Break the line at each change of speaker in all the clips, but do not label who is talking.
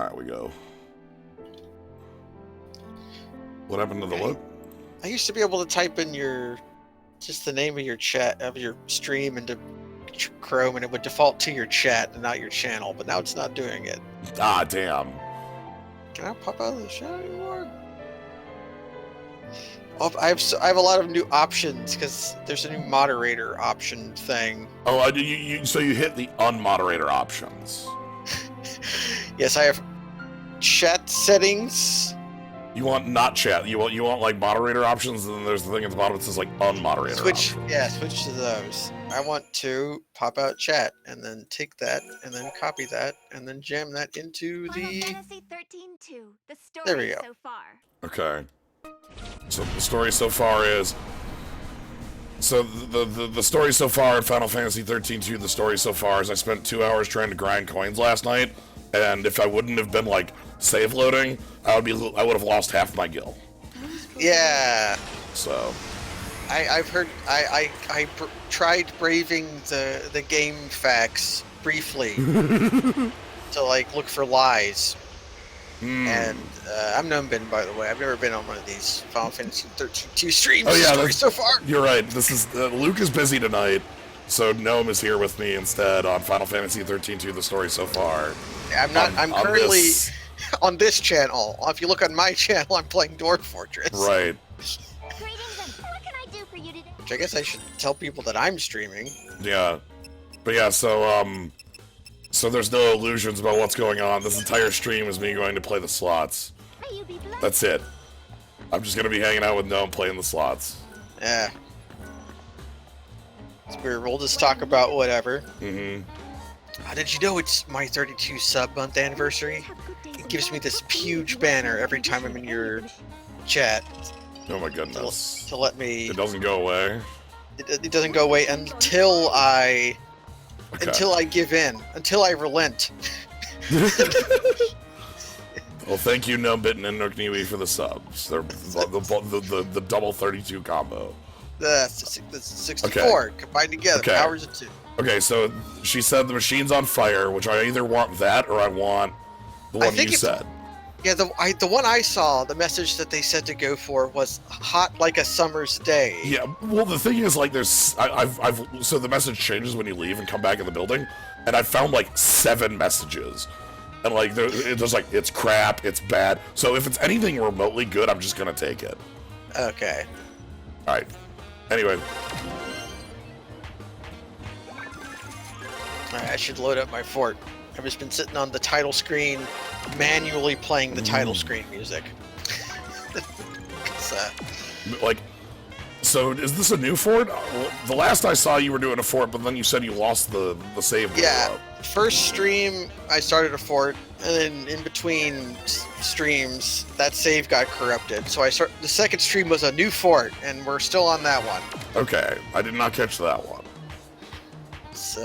Alright, we go. What happened to the what?
I used to be able to type in just the name of your chat, of your stream into Chrome, and it would default to your chat and not your channel, but now it's not doing it.
Ah, damn.
Can I pop out of the chat anymore? Oh, I have a lot of new options because there's a new moderator option thing.
Oh, so you hit the unmoderator options.
Yes, I have chat settings.
You want not chat. You want like moderator options, and then there's the thing at the bottom that says like unmoderator options.
Yeah, switch to those. I want to pop out chat and then take that and then copy that and then jam that into the
Final Fantasy 13-2. The story
There we go.
so far.
Okay. So the story so far is. So the story so far in Final Fantasy 13-2, the story so far is I spent 2 hours trying to grind coins last night, and if I wouldn't have been like save loading, I would have lost half my gil.
Yeah.
So.
I've heard I tried braving the game facts briefly to like look for lies. And I'm Gnomebitten, by the way. I've never been on one of these Final Fantasy 13-2 streams.
Oh yeah,
so far.
You're right. This is Luke is busy tonight, so Gnome is here with me instead on Final Fantasy 13-2, the story so far.
I'm not. I'm currently on this channel. If you look on my channel, I'm playing Dwarf Fortress.
Right.
Greetings, and what can I do for you today?
Which I guess I should tell people that I'm streaming.
Yeah, but yeah. So there's no illusions about what's going on. This entire stream is me going to play the slots.
May you be blessed.
That's it. I'm just gonna be hanging out with Gnome playing the slots.
Yeah. It's weird. We'll just talk about whatever.
Mm-hmm.
Did you know it's my 32 sub month anniversary? It gives me this huge banner every time I'm in your chat.
Oh my goodness.
To let me.
It doesn't go away.
It doesn't go away until I give in, until I relent.
Well, thank you, Gnomebitten and Nookniwi, for the subs. They're the double 32 combo.
That's 64 combined together.
Okay.
Powers of 2.
Okay, so she said the machine's on fire, which I either want that or I want the one you said.
Yeah, the one I saw, the message that they said to go for was hot like a summer's day.
Yeah, well, the thing is, like, there's so the message changes when you leave and come back in the building, and I found like 7 messages, and like there's like it's crap, it's bad. So if it's anything remotely good, I'm just gonna take it.
Okay.
All right. Anyway.
Alright, I should load up my fort. I've just been sitting on the title screen, manually playing the title screen music.
So is this a new fort? The last I saw, you were doing a fort, but then you said you lost the save.
Yeah, first stream I started a fort, and then in between streams that save got corrupted. So the second stream was a new fort, and we're still on that one.
Okay, I did not catch that one.
It's,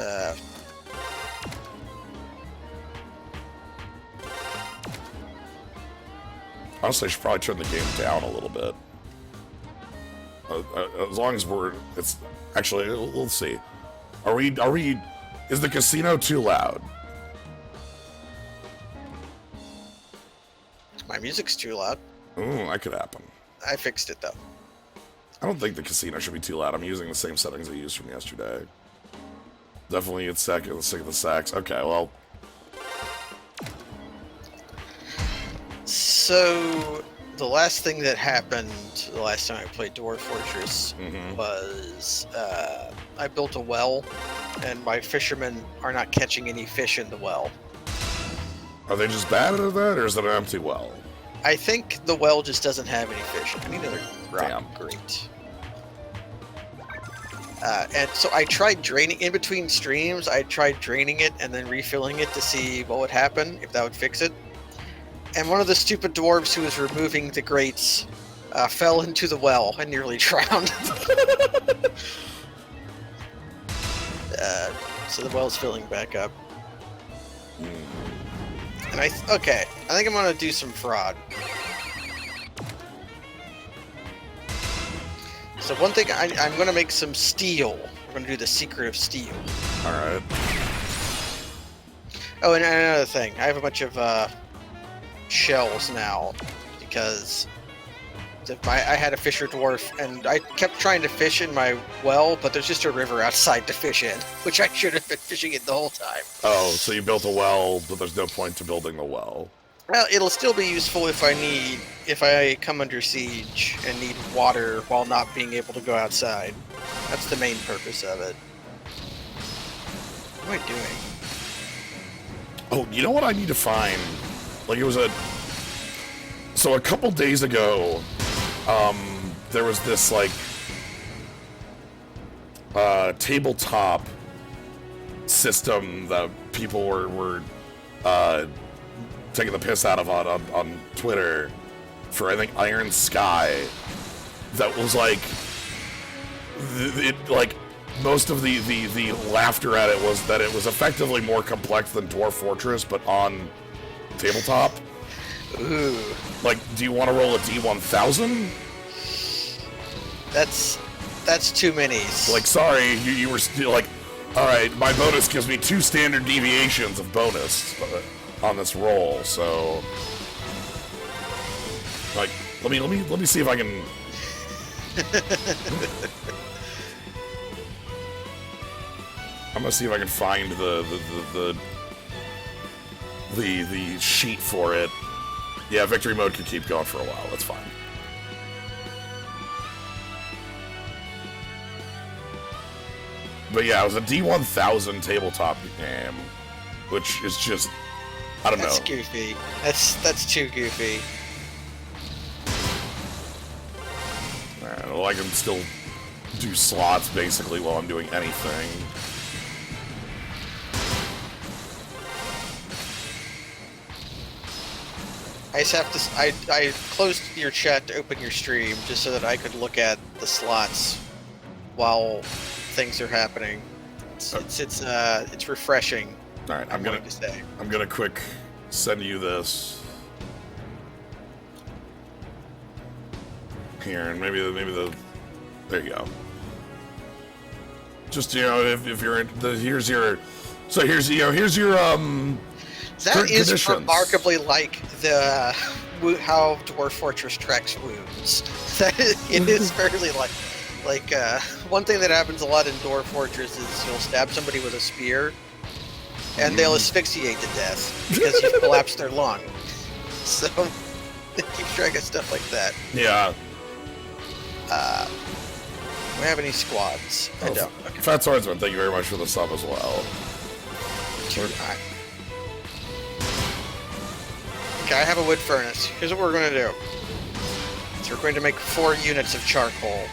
honestly, I should probably turn the game down a little bit. As long as it's actually, we'll see. Is the casino too loud?
My music's too loud.
Ooh, that could happen.
I fixed it though.
I don't think the casino should be too loud. I'm using the same settings I used from yesterday. Definitely it's second, the sax. Okay, well.
So, the last thing that happened the last time I played Dwarf Fortress was I built a well, and my fishermen are not catching any fish in the well.
Are they just bad at that, or is it an empty well?
I think the well just doesn't have any fish. I need another rock.
Damn.
Great. And so I tried draining, in between streams, I tried draining it and then refilling it to see what would happen, if that would fix it. And one of the stupid dwarves who was removing the grates fell into the well and nearly drowned. So the well's filling back up. And I think I'm gonna do some fraud. So one thing, I'm gonna make some steel. We're gonna do the secret of steel.
All right.
Oh, and another thing, I have a bunch of shells now because I had a fisher dwarf, and I kept trying to fish in my well, but there's just a river outside to fish in, which I should have been fishing in the whole time.
Oh, so you built a well, but there's no point to building the well.
Well, it'll still be useful if I come under siege and need water while not being able to go outside. That's the main purpose of it. What am I doing?
Oh, you know what I need to find? Like, it was So a couple days ago, there was this, like, tabletop system that people were taking the piss out of on Twitter for, I think, Iron Sky. That was, like, most of the laughter at it was that it was effectively more complex than Dwarf Fortress, but on tabletop.
Ooh.
Like, do you want to roll a D1000?
That's too many.
Like, sorry, you were still like, all right, my bonus gives me 2 standard deviations of bonus on this roll, so like, let me see if I can. I'm gonna see if I can find the sheet for it. Yeah, victory mode could keep going for a while. That's fine. But yeah, it was a D1000 tabletop game, which is just, I don't know.
That's goofy. That's too goofy.
Well, I can still do slots basically while I'm doing anything.
I just have to. I closed your chat to open your stream just so that I could look at the slots while things are happening. It's refreshing.
All right, I'm gonna quick send you this here, and maybe the there you go. Just, you know, if you're in here's your
That is remarkably like the how Dwarf Fortress tracks wounds. It is fairly like one thing that happens a lot in Dwarf Fortress is you'll stab somebody with a spear, and they'll asphyxiate to death because you've collapsed their lung. So it keeps track of stuff like that.
Yeah.
Do we have any squads? I don't. Okay.
Fat Swordsman, thank you very much for the sub as well.
Alright. Okay, I have a wood furnace. Here's what we're going to do. So we're going to make 4 units of charcoal.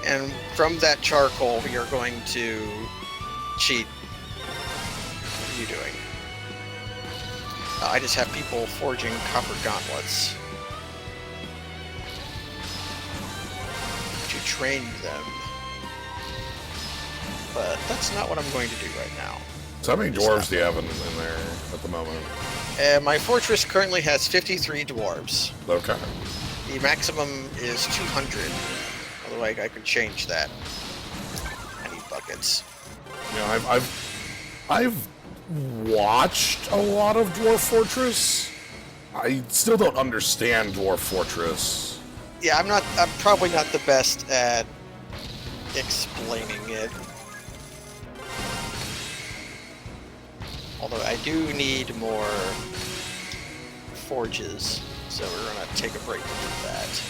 And from that charcoal, we are going to cheat. What are you doing? I just have people forging copper gauntlets. To train them. But that's not what I'm going to do right now.
So how many dwarves do you have in there at the moment?
My fortress currently has 53 dwarves.
Okay.
The maximum is 200. Although I could change that. I need buckets.
You know, I've watched a lot of Dwarf Fortress. I still don't understand Dwarf Fortress.
Yeah, I'm probably not the best at explaining it. Although I do need more forges, so we're gonna take a break to do that.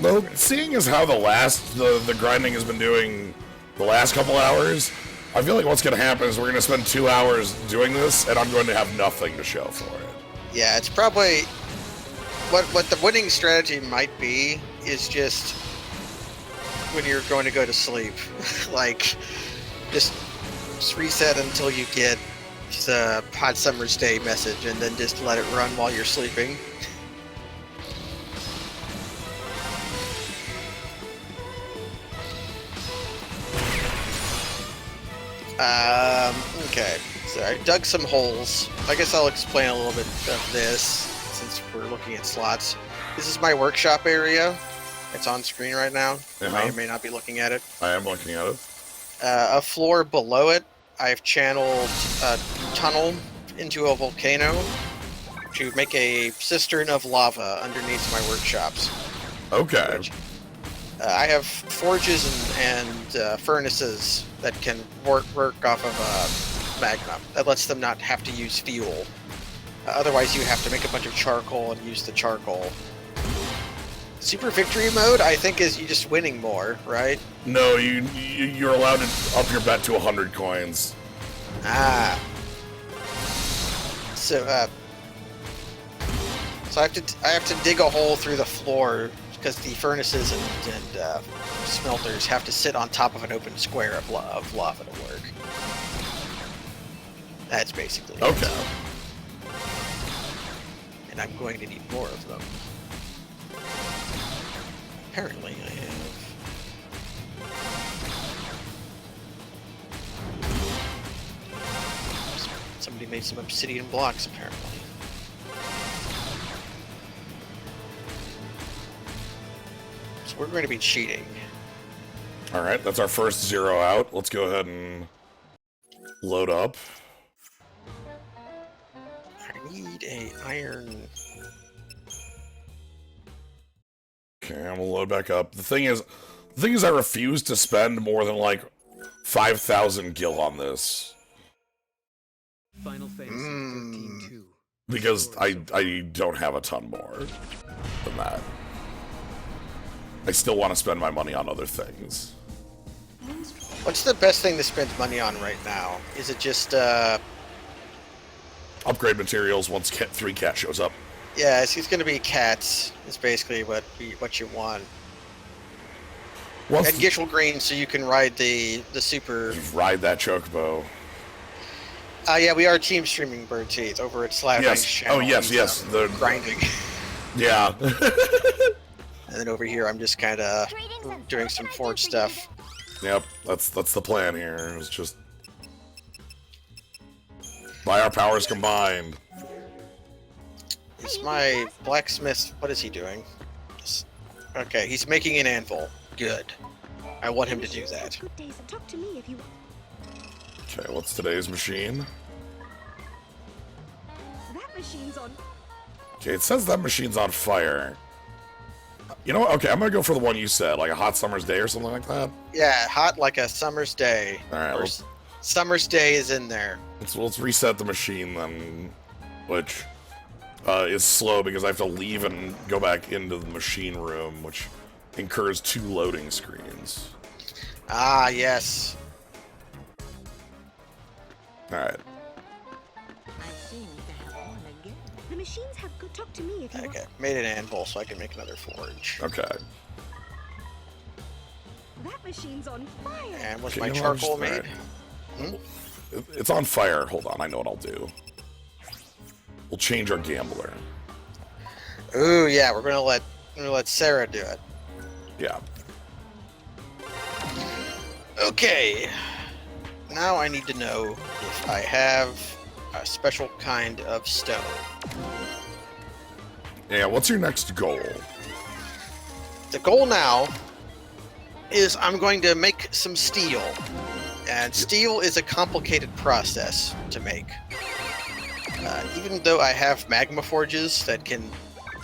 Well, seeing as how the grinding has been doing the last couple hours, I feel like what's gonna happen is we're gonna spend 2 hours doing this, and I'm going to have nothing to show for it.
Yeah, it's probably what the winning strategy might be is just when you're going to go to sleep, like just reset until you get the Hot Summer's Day message, and then just let it run while you're sleeping. Okay, so I dug some holes. I guess I'll explain a little bit of this since we're looking at slots. This is my workshop area. It's on screen right now. You may or may not be looking at it.
I am looking at it.
A floor below it, I've channeled a tunnel into a volcano. to make a cistern of lava underneath my workshops.
Okay.
I have forges and furnaces that can work off of magma. That lets them not have to use fuel. Otherwise, you have to make a bunch of charcoal and use the charcoal. Super victory mode, I think, is you just winning more, right?
No, you're allowed to up your bet to 100 coins.
Ah. So I have to dig a hole through the floor because the furnaces and smelters have to sit on top of an open square of lava to work. That's basically it.
Okay.
And I'm going to need more of them. Apparently, I have. Somebody made some obsidian blocks, apparently. So we're going to be cheating.
Alright, that's our first 0 out. Let's go ahead and load up.
I need a iron.
Okay, I'm gonna load back up. The thing is I refuse to spend more than like 5,000 gil on this.
Final Fantasy 13-2.
Because I don't have a ton more than that. I still want to spend my money on other things.
What's the best thing to spend money on right now? Is it just,
Upgrade materials once 3 cat shows up.
yeah, it's going to be cats, is basically what you want.
Once
And Gishel Green, so you can ride the super...
ride that chocobo.
Yeah, we are team streaming Bird Teeth over at Slab
Yes.
channel.
Oh, yes, yes. The
Grinding.
Yeah.
And then over here, I'm just kind of doing some forge stuff.
Yep, that's the plan here. It's just by our powers combined.
Is my blacksmith... What is he doing? Okay, he's making an anvil. Good. I want him to do that.
Good days. Talk to me if you want.
Okay, what's today's machine?
That machine's on.
Okay, it says that machine's on fire. You know what? Okay, I'm gonna go for the one you said, like a hot summer's day or something like that.
Yeah, hot like a summer's day.
Alright,
Or summer's day is in there.
let's reset the machine then, which is slow because I have to leave and go back into the machine room, which incurs 2 loading screens.
Ah, yes.
Alright.
I seem to have won again. The machines have good. Talk to me if you
Okay,
want.
made an anvil so I can make another forge.
Okay.
That machine's on fire.
And was
Okay,
my
you know what, I'm
charcoal
just-
made?
alright. It's on fire. Hold on, I know what I'll do. We'll change our gambler.
Ooh, yeah, we're gonna let Sarah do it.
Yeah.
Okay. Now I need to know if I have a special kind of stone.
Yeah, what's your next goal?
The goal now is I'm going to make some steel. And steel is a complicated process to make. Even though I have magma forges that can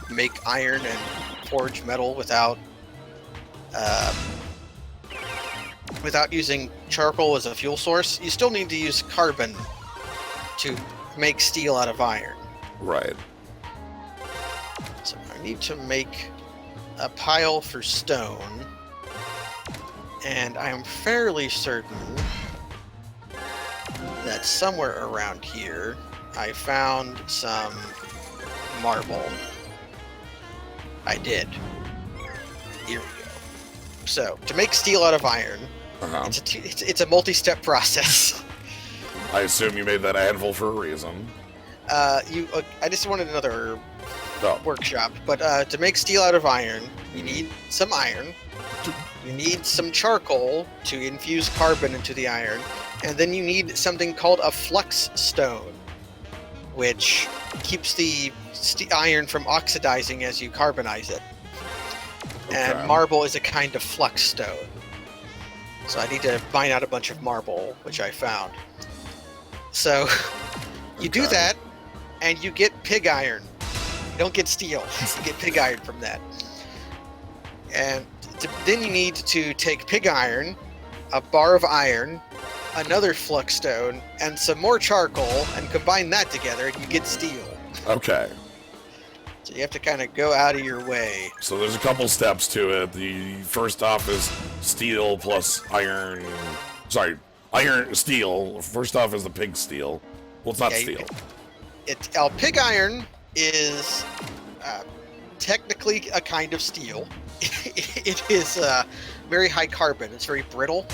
make iron and forge metal without using charcoal as a fuel source, you still need to use carbon to make steel out of iron.
Right.
So I need to make a pile for stone, and I am fairly certain that somewhere around here I found some marble. I did. Here we go. So, to make steel out of iron,
Uh-huh.
it's a multi-step process.
I assume you made that anvil for a reason.
I just wanted another
Oh,
workshop, but to make steel out of iron, you need some iron. You need some charcoal to infuse carbon into the iron, and then you need something called a flux stone, which keeps the iron from oxidizing as you carbonize it. And
Okay.
marble is a kind of flux stone. So I need to mine out a bunch of marble, which I found. So you do
Okay.
that, and you get pig iron. You don't get steel. You get pig iron from that. And then you need to take pig iron, a bar of iron, another flux stone, and some more charcoal, and combine that together, and you get steel.
Okay.
So you have to kind of go out of your way.
So there's a couple steps to it. The first off is steel plus iron. Sorry, steel. First off is the pig steel. Well, it's not steel.
Pig iron is technically a kind of steel. It is very high carbon. It's very brittle.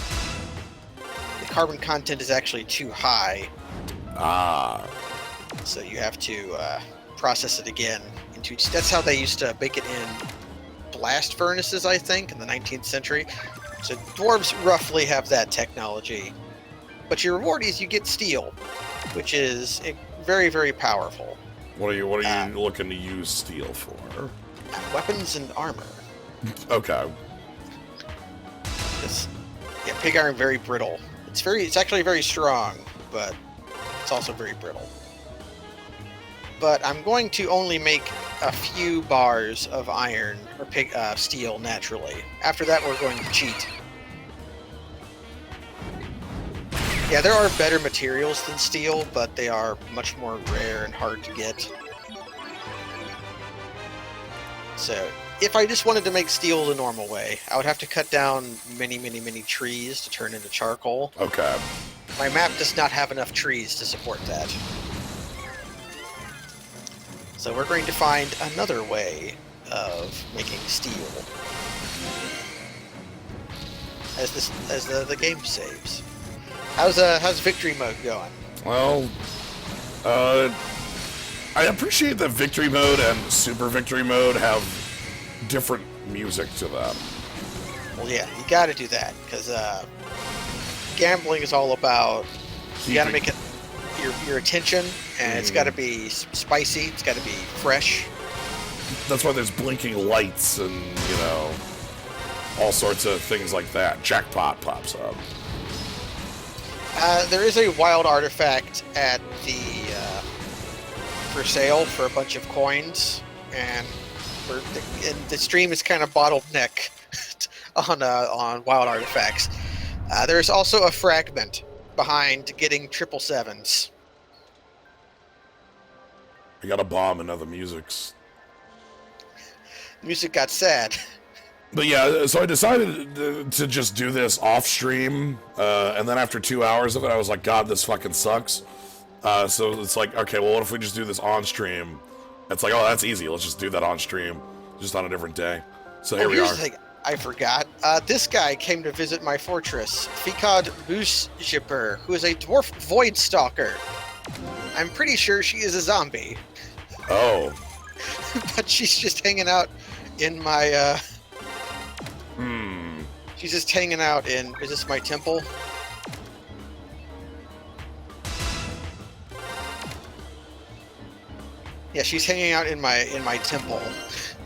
The carbon content is actually too high.
Ah.
So you have to process it again. That's how they used to bake it in blast furnaces, I think, in the 19th century. So dwarves roughly have that technology. But your reward is you get steel, which is very, very powerful.
What are you looking to use steel for?
Weapons and armor.
Okay.
Pig iron very brittle. It's actually very strong, but it's also very brittle. But I'm going to only make a few bars of iron or steel naturally. After that, we're going to cheat. Yeah, there are better materials than steel, but they are much more rare and hard to get. So, if I just wanted to make steel the normal way, I would have to cut down many, many, many trees to turn into charcoal.
Okay.
My map does not have enough trees to support that. So we're going to find another way of making steel. As the game saves. How's victory mode going?
Well, I appreciate that victory mode and super victory mode have different music to them.
Well, yeah, you got to do that because gambling is all about you got to make it your attention, and it's got to be spicy. It's got to be fresh.
That's why there's blinking lights and all sorts of things like that. Jackpot pops up.
There is a wild artifact at for sale for a bunch of coins, and the stream is kind of bottleneck on wild artifacts. There's also a fragment behind getting 777s.
I got a bomb and other musics.
Music got sad.
But yeah, so I decided to just do this off stream, and then after 2 hours of it, I was like, God, this fucking sucks. So it's like, okay, well, what if we just do this on stream? It's like, oh, that's easy. Let's just do that on stream, just on a different day. So here we are.
The thing I forgot. This guy came to visit my fortress, Fikad Boosjipper, who is a dwarf void stalker. I'm pretty sure she is a zombie.
Oh.
But she's just hanging out in my, She's just hanging out in, is this my temple? Yeah, she's hanging out in my temple.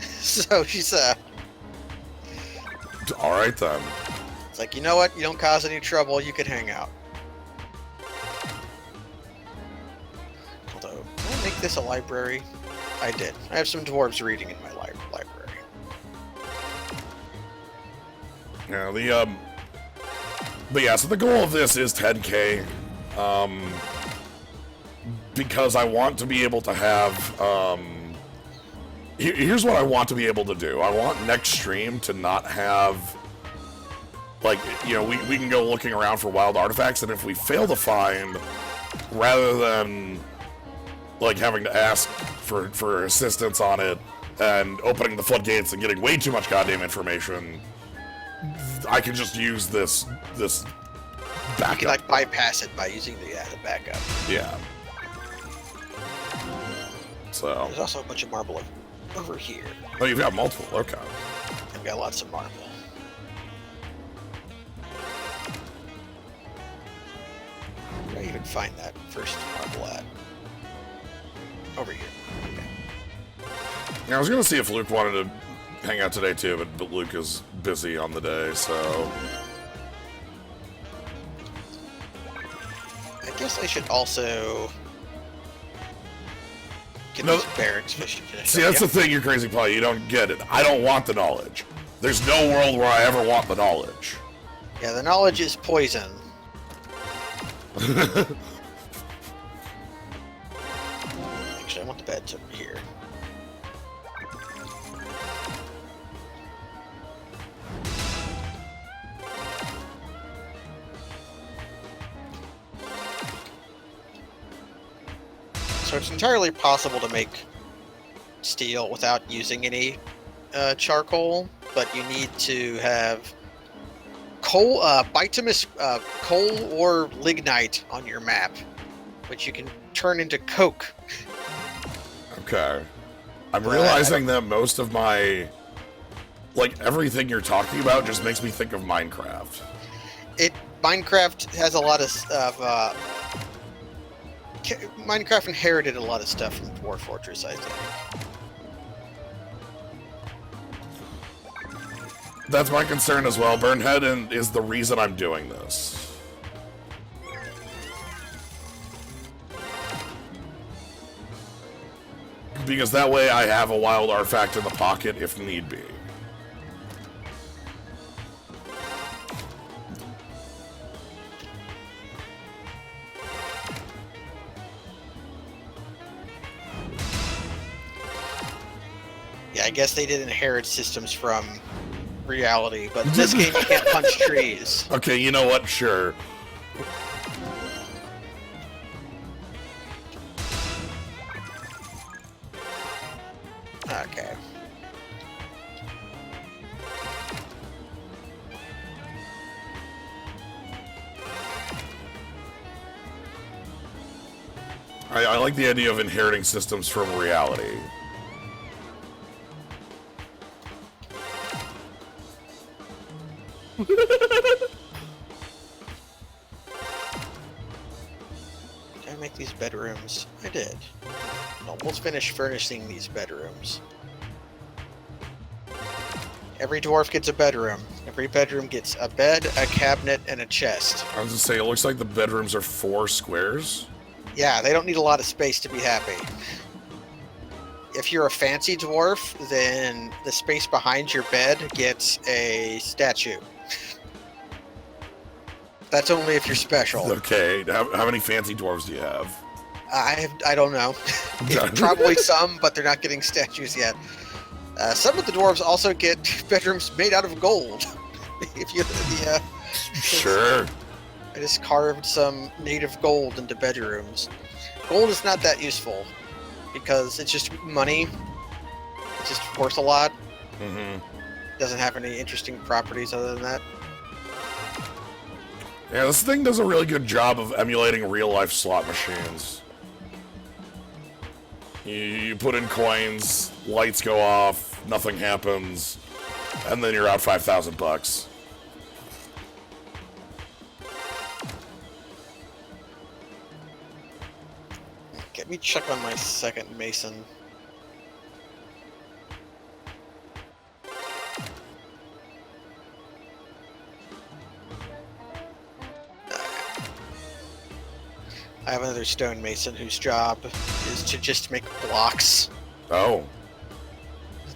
So she's,
Alright then.
It's like, you know what? You don't cause any trouble, you can hang out. Although, did I make this a library? I did. I have some dwarves reading in my library.
Yeah, but yeah, so the goal of this is 10K, because I want to be able to have, here's what I want to be able to do. I want next stream to not have, like, we can go looking around for wild artifacts, and if we fail to find, rather than, like, having to ask for assistance on it, and opening the floodgates and getting way too much goddamn information, I can just use this backup.
You can, like, bypass it by using the backup.
Yeah. So.
There's also a bunch of marble over here.
Oh, you've got multiple. Okay.
I've got lots of marble. Where did I even find that first marble at? Over here. Okay.
Yeah, I was gonna see if Luke wanted to hang out today too, but Luke is busy on the day, so.
I guess I should also get
No,
these barracks fish.
See, that's the thing, you crazy pie. You don't get it. I don't want the knowledge. There's no world where I ever want the knowledge.
Yeah, the knowledge is poison. Actually, I want the beds over here. So it's entirely possible to make steel without using any charcoal, but you need to have coal, bituminous coal or lignite on your map, which you can turn into coke.
Okay. I'm realizing that most of my... Like, everything you're talking about just makes me think of Minecraft.
Minecraft has a lot of Minecraft inherited a lot of stuff from Dwarf Fortress, I think.
That's my concern as well. Burnhead is the reason I'm doing this. Because that way I have a wild artifact in the pocket if need be.
Yeah, I guess they did inherit systems from reality, but in this game you can't punch trees.
Okay, you know what? Sure.
Okay.
I like the idea of inheriting systems from reality.
Did I make these bedrooms? I did. Almost finished furnishing these bedrooms. Every dwarf gets a bedroom. Every bedroom gets a bed, a cabinet, and a chest.
I was gonna say, it looks like the bedrooms are 4 squares.
Yeah, they don't need a lot of space to be happy. If you're a fancy dwarf, then the space behind your bed gets a statue. That's only if you're special.
Okay, how many fancy dwarves do you have?
I don't know. Probably some, but they're not getting statues yet. Some of the dwarves also get bedrooms made out of gold. If you
Sure.
I just carved some native gold into bedrooms. Gold is not that useful because it's just money. It's just worth a lot.
Mm-hmm.
Doesn't have any interesting properties other than that.
Yeah, this thing does a really good job of emulating real-life slot machines. You put in coins, lights go off, nothing happens, and then you're out $5,000.
Let me check on my second mason. I have another stonemason whose job is to just make blocks.
Oh.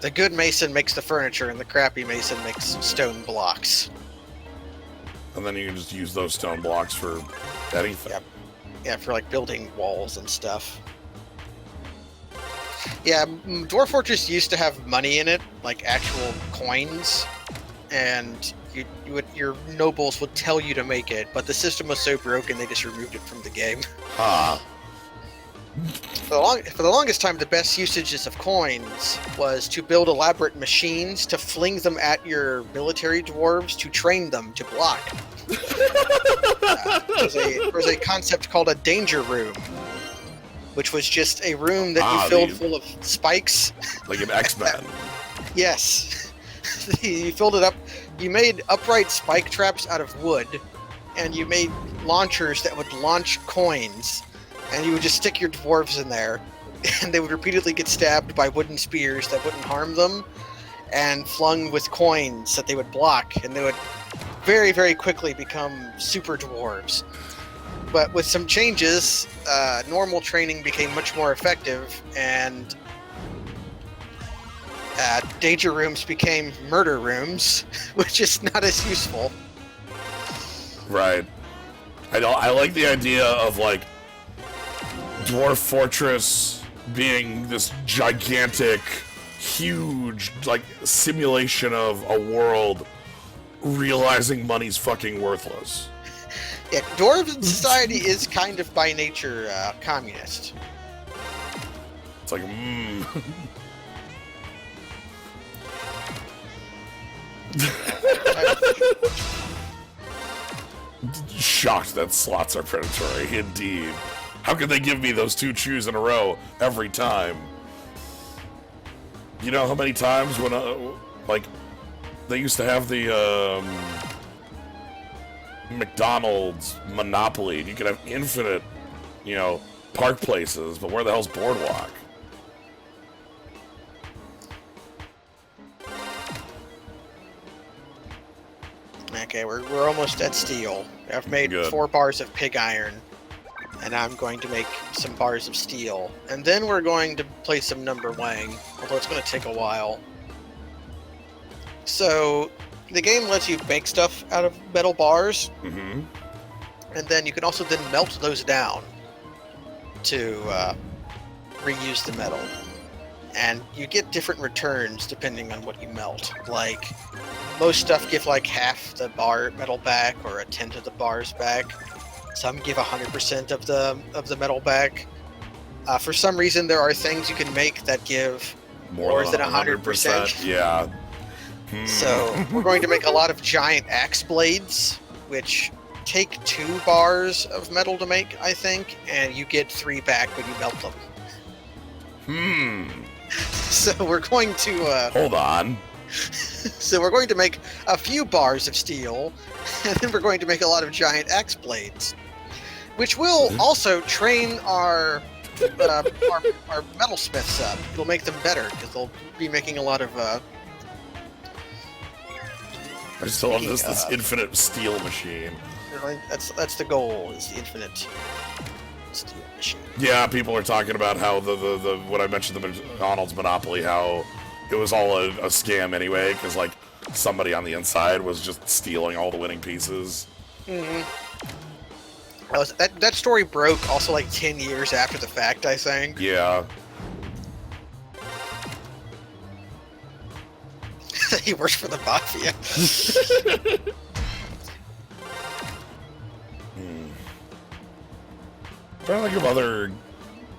The good mason makes the furniture, and the crappy mason makes stone blocks.
And then you can just use those stone blocks for anything.
Yep. Yeah, for like building walls and stuff. Yeah, Dwarf Fortress used to have money in it, like actual coins, and your nobles would tell you to make it, but the system was so broken they just removed it from the game.
Huh.
For the longest time, the best usages of coins was to build elaborate machines to fling them at your military dwarves to train them to block. There was a concept called a danger room, which was just a room that you filled full of spikes.
Like an X-Men.
Yes. You filled it up. You made upright spike traps out of wood, and you made launchers that would launch coins, and you would just stick your dwarves in there, and they would repeatedly get stabbed by wooden spears that wouldn't harm them, and flung with coins that they would block, and they would very, very quickly become super dwarves. But with some changes, normal training became much more effective, and danger rooms became murder rooms, which is not as useful.
Right. I like the idea of, like, Dwarf Fortress being this gigantic, huge, like, simulation of a world realizing money's fucking worthless.
Yeah, Dwarven society is kind of by nature communist.
It's like, Shocked that slots are predatory, indeed. How could they give me those 2 chews in a row every time? You know how many times when, like, they used to have the, McDonald's Monopoly, and you could have infinite, you know, park places, but where the hell's Boardwalk?
Okay, we're almost at steel. I've made
Good.
4 bars of pig iron, and I'm going to make some bars of steel. And then we're going to play some number wang, although it's going to take a while. So, the game lets you make stuff out of metal bars, and then you can also then melt those down to reuse the metal. And you get different returns depending on what you melt. Like, most stuff give like half the bar metal back or a tenth of the bars back. Some give 100% of the metal back. For some reason, there are things you can make that give more than 100%.
Yeah.
So we're going to make a lot of giant axe blades, which take 2 bars of metal to make, I think, and you get 3 back when you melt them. So we're going to
Hold on.
So we're going to make a few bars of steel, and then we're going to make a lot of giant axe blades, which will also train our metalsmiths up. It'll make them better because they'll be making a lot of.
I still love this infinite steel machine.
That's the goal. Is the infinite steel machine.
Yeah, people are talking about how the what I mentioned, the McDonald's Monopoly, how it was all a scam anyway, because like somebody on the inside was just stealing all the winning pieces.
That story broke also like 10 years after the fact, I think.
Yeah.
He works for the mafia.
I'm trying to think of other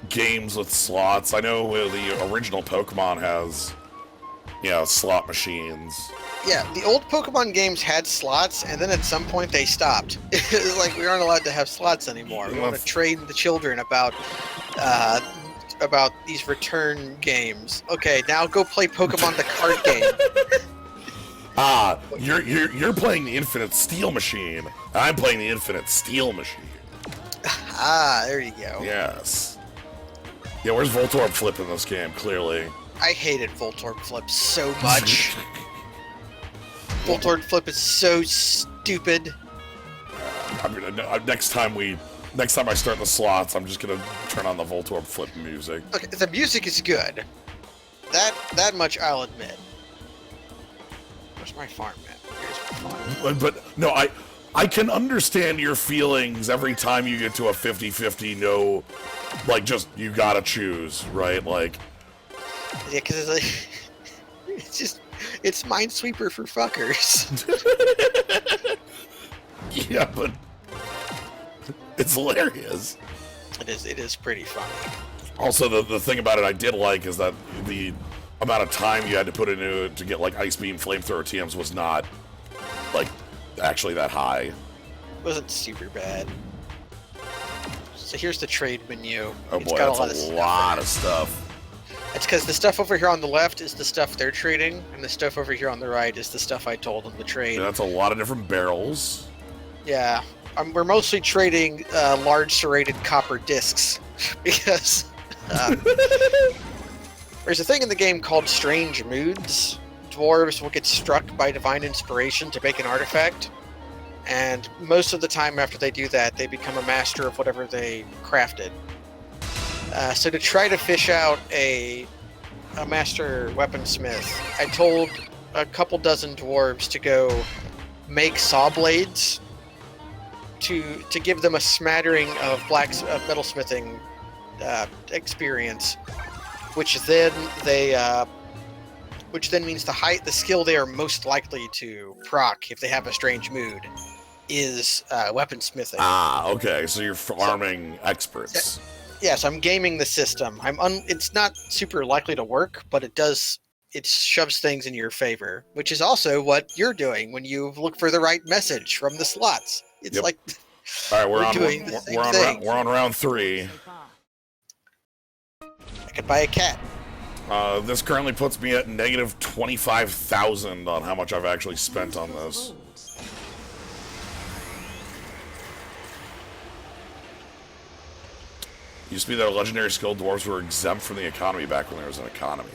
games with slots. I know the original Pokemon has, you know, slot machines.
Yeah, the old Pokemon games had slots, and then at some point they stopped. Like, we aren't allowed to have slots anymore. We want to train the children about these return games. Okay, now go play Pokemon the card game.
You're playing the Infinite Steel Machine. I'm playing the Infinite Steel Machine.
There you go.
Yes. Yeah, where's Voltorb Flip in this game, clearly?
I hated Voltorb Flip so much. Voltorb Flip is so stupid.
Next time I start the slots, I'm just gonna turn on the Voltorb Flip music.
Okay, the music is good. That much I'll admit. Where's my farm at? Here's my farm.
But no, I can understand your feelings every time you get to a 50-50 no, like, just, you gotta choose, right? Like...
Yeah, because it's like... It's just... It's Minesweeper for fuckers.
Yeah, but... It's hilarious.
It is pretty funny.
Also, the thing about it I did like is that the amount of time you had to put into it to get, like, Ice Beam Flamethrower TMs was not, like, actually that high.
It wasn't super bad. So here's the trade menu.
Oh boy, that's a lot of stuff.
It's because the stuff over here on the left is the stuff they're trading, and the stuff over here on the right is the stuff I told them to trade.
Yeah, that's a lot of different barrels.
Yeah. We're mostly trading large serrated copper discs, because there's a thing in the game called Strange Moods. Dwarves will get struck by divine inspiration to make an artifact, And most of the time after they do that, they become a master of whatever they crafted. So to try to fish out a master weaponsmith, I told a couple dozen dwarves to go make saw blades to give them a smattering of metalsmithing experience, which then means the skill they are most likely to proc if they have a strange mood is weaponsmithing.
Ah, okay. So you're farming experts.
Yes, I'm gaming the system. It's not super likely to work, but it shoves things in your favor, which is also what you're doing when you look for the right message from the slots. It's like
all right, we're on round 3.
So far.
I could buy a cat.
This currently puts me at negative 25,000 on how much I've actually spent on this. Used to be that legendary skilled dwarves were exempt from the economy back when there was an economy.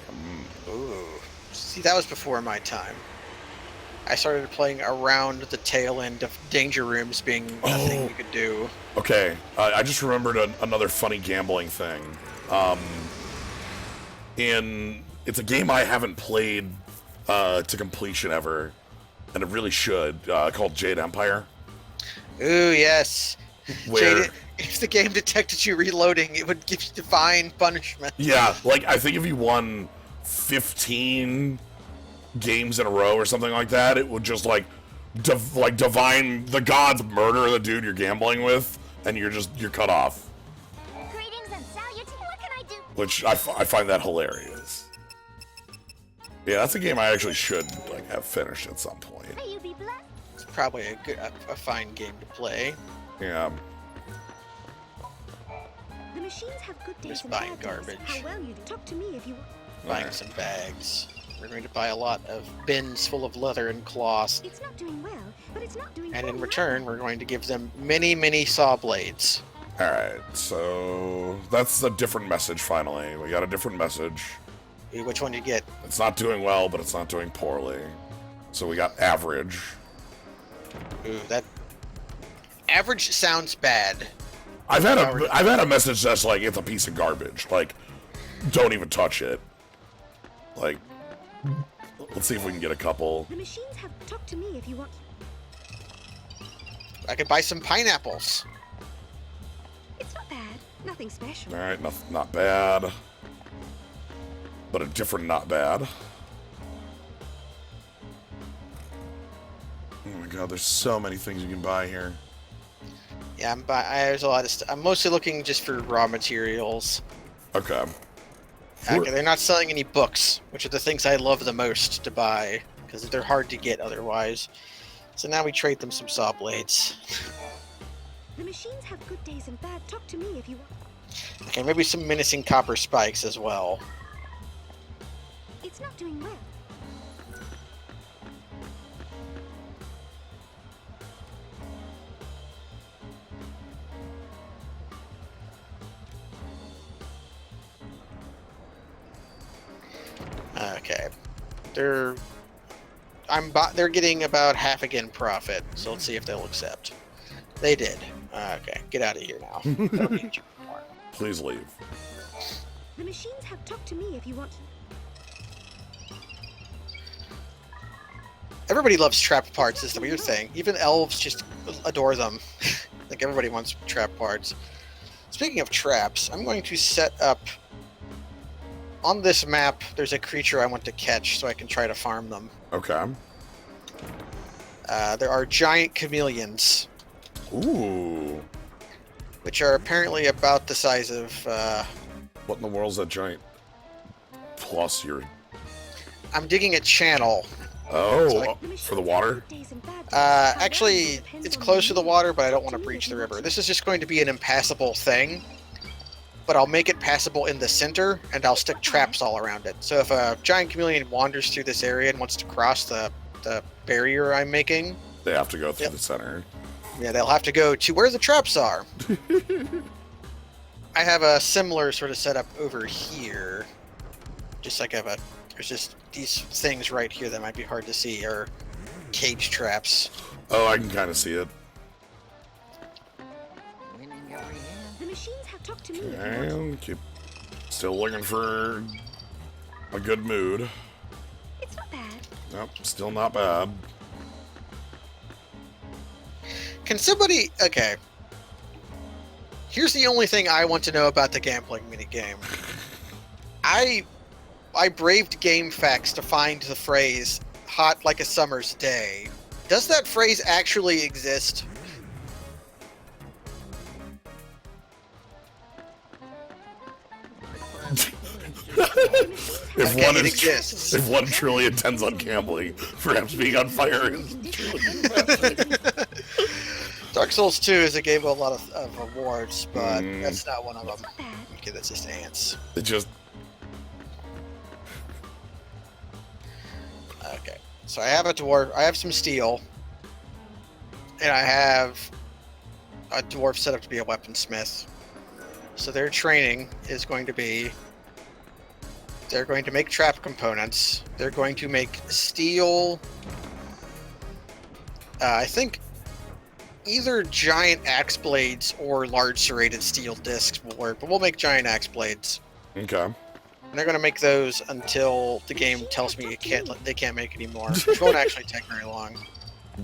Ooh. See, that was before my time. I started playing around the tail end of danger rooms being a thing you could do.
Okay, I just remembered another funny gambling thing. It's a game I haven't played to completion ever, and it really should, called Jade Empire.
Ooh, yes.
Where,
if the game detected you reloading, it would give you divine punishment.
yeah, like, I think if you won 15 games in a row or something like that, it would just, like divine, the gods murder the dude you're gambling with, and you're cut off.
Greetings and salutations. What can I do?
Which I find that hilarious. Yeah, that's a game I actually should have finished at some point.
May you be blessed.
It's probably a fine game to play.
Yeah.
The machines have good days
Just
and
buying
bad days.
garbage.
How well you do. Talk to me if you want.
Buying some bags. We're going to buy a lot of bins full of leather and cloth.
It's not doing well, but it's not doing
And in
well
return, we're going to give them many, many saw blades.
Alright, so that's a different message finally. We got a different message.
Ooh, which one do you get?
It's not doing well, but it's not doing poorly. So we got average.
Ooh, that average sounds bad.
I've had a message that's like, it's a piece of garbage. Like, don't even touch it. Like, let's see if we can get a couple.
The machines have. Talk to me if you want.
I could buy some pineapples.
It's not bad. Nothing special.
Alright, not bad. But a different not bad. Oh my god, there's so many things you can buy here.
Yeah, there's a lot of stuff. I'm mostly looking just for raw materials.
Okay.
Okay, they're not selling any books, which are the things I love the most to buy, because they're hard to get otherwise. So now we trade them some saw blades.
The machines have good days and bad. Talk to me if you want.
Okay, maybe some menacing copper spikes as well.
It's not doing well.
Okay, they're getting about half again profit, so let's see if they'll accept. They did. Okay, get out of here now. Don't need you anymore.
Please leave.
The machines have. Talk to me if you want.
Everybody loves trap parts is the weird thing. Even elves just adore them. Like everybody wants trap parts. Speaking of traps, I'm going to set up on this map. There's a creature I want to catch so I can try to farm them.
Okay.
There are giant chameleons,
Ooh.
which are apparently about the size of
What in the world's that giant plus your...
I'm digging a channel.
Oh,
So
for the water?
Actually, it's close to the water, but I don't want to breach the river. This is just going to be an impassable thing, but I'll make it passable in the center, and I'll stick traps all around it. So if a giant chameleon wanders through this area and wants to cross the barrier I'm making,
They have to go through the center.
yeah, they'll have to go to where the traps are. I have a similar sort of setup over here. Just like there's just these things right here that might be hard to see, are cage traps.
Oh, I can kind of see it.
The machines have talked to me.
And keep still looking for a good mood.
It's not bad.
Nope, still not bad.
Can somebody... Okay. Here's the only thing I want to know about the gambling minigame. I braved GameFAQs to find the phrase, hot like a summer's day. Does that phrase actually exist? It exists.
If one truly intends on gambling, perhaps being on fire is truly fantastic.
Dark Souls 2 is a game with a lot of awards, but that's not one of them.
It's not bad.
Okay, that's just ants.
It just
Okay, so I have a dwarf. I have some steel, and I have a dwarf set up to be a weaponsmith. So their training is going to be: they're going to make trap components. They're going to make steel. I think either giant axe blades or large serrated steel discs will work, but we'll make giant axe blades.
okay.
And they're gonna make those until the game tells me they can't make any more. Which won't actually take very long.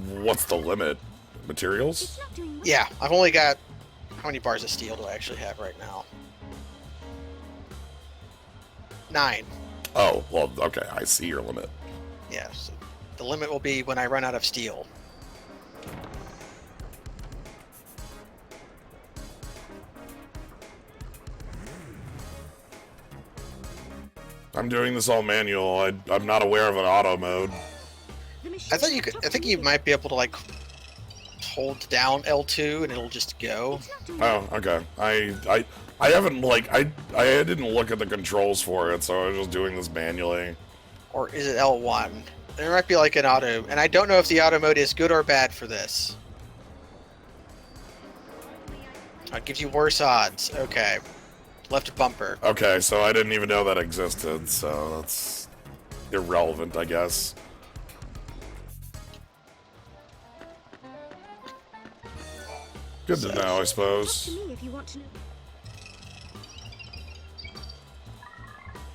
What's the limit? Materials?
It's not doing well.
Yeah, I've only got... How many bars of steel do I actually have right now? 9.
Oh, well, okay. I see your limit.
Yeah, so the limit will be when I run out of steel.
I'm doing this all manual. I'm not aware of an auto mode.
The machines
I thought you
have
could...
talked
I think
to
you
me.
might be able to, like, hold down L2 and it'll just go.
It's not doing well.
Oh, okay. I haven't, like, I didn't look at the controls for it, so I was just doing this manually.
Or is it L1? There might be, like, an auto... And I don't know if the auto mode is good or bad for this. I'll give you worse odds. Okay. Left bumper.
Okay, so I didn't even know that existed, so that's irrelevant, I guess. Good to know, I
Talk
suppose.
to me if you want to know.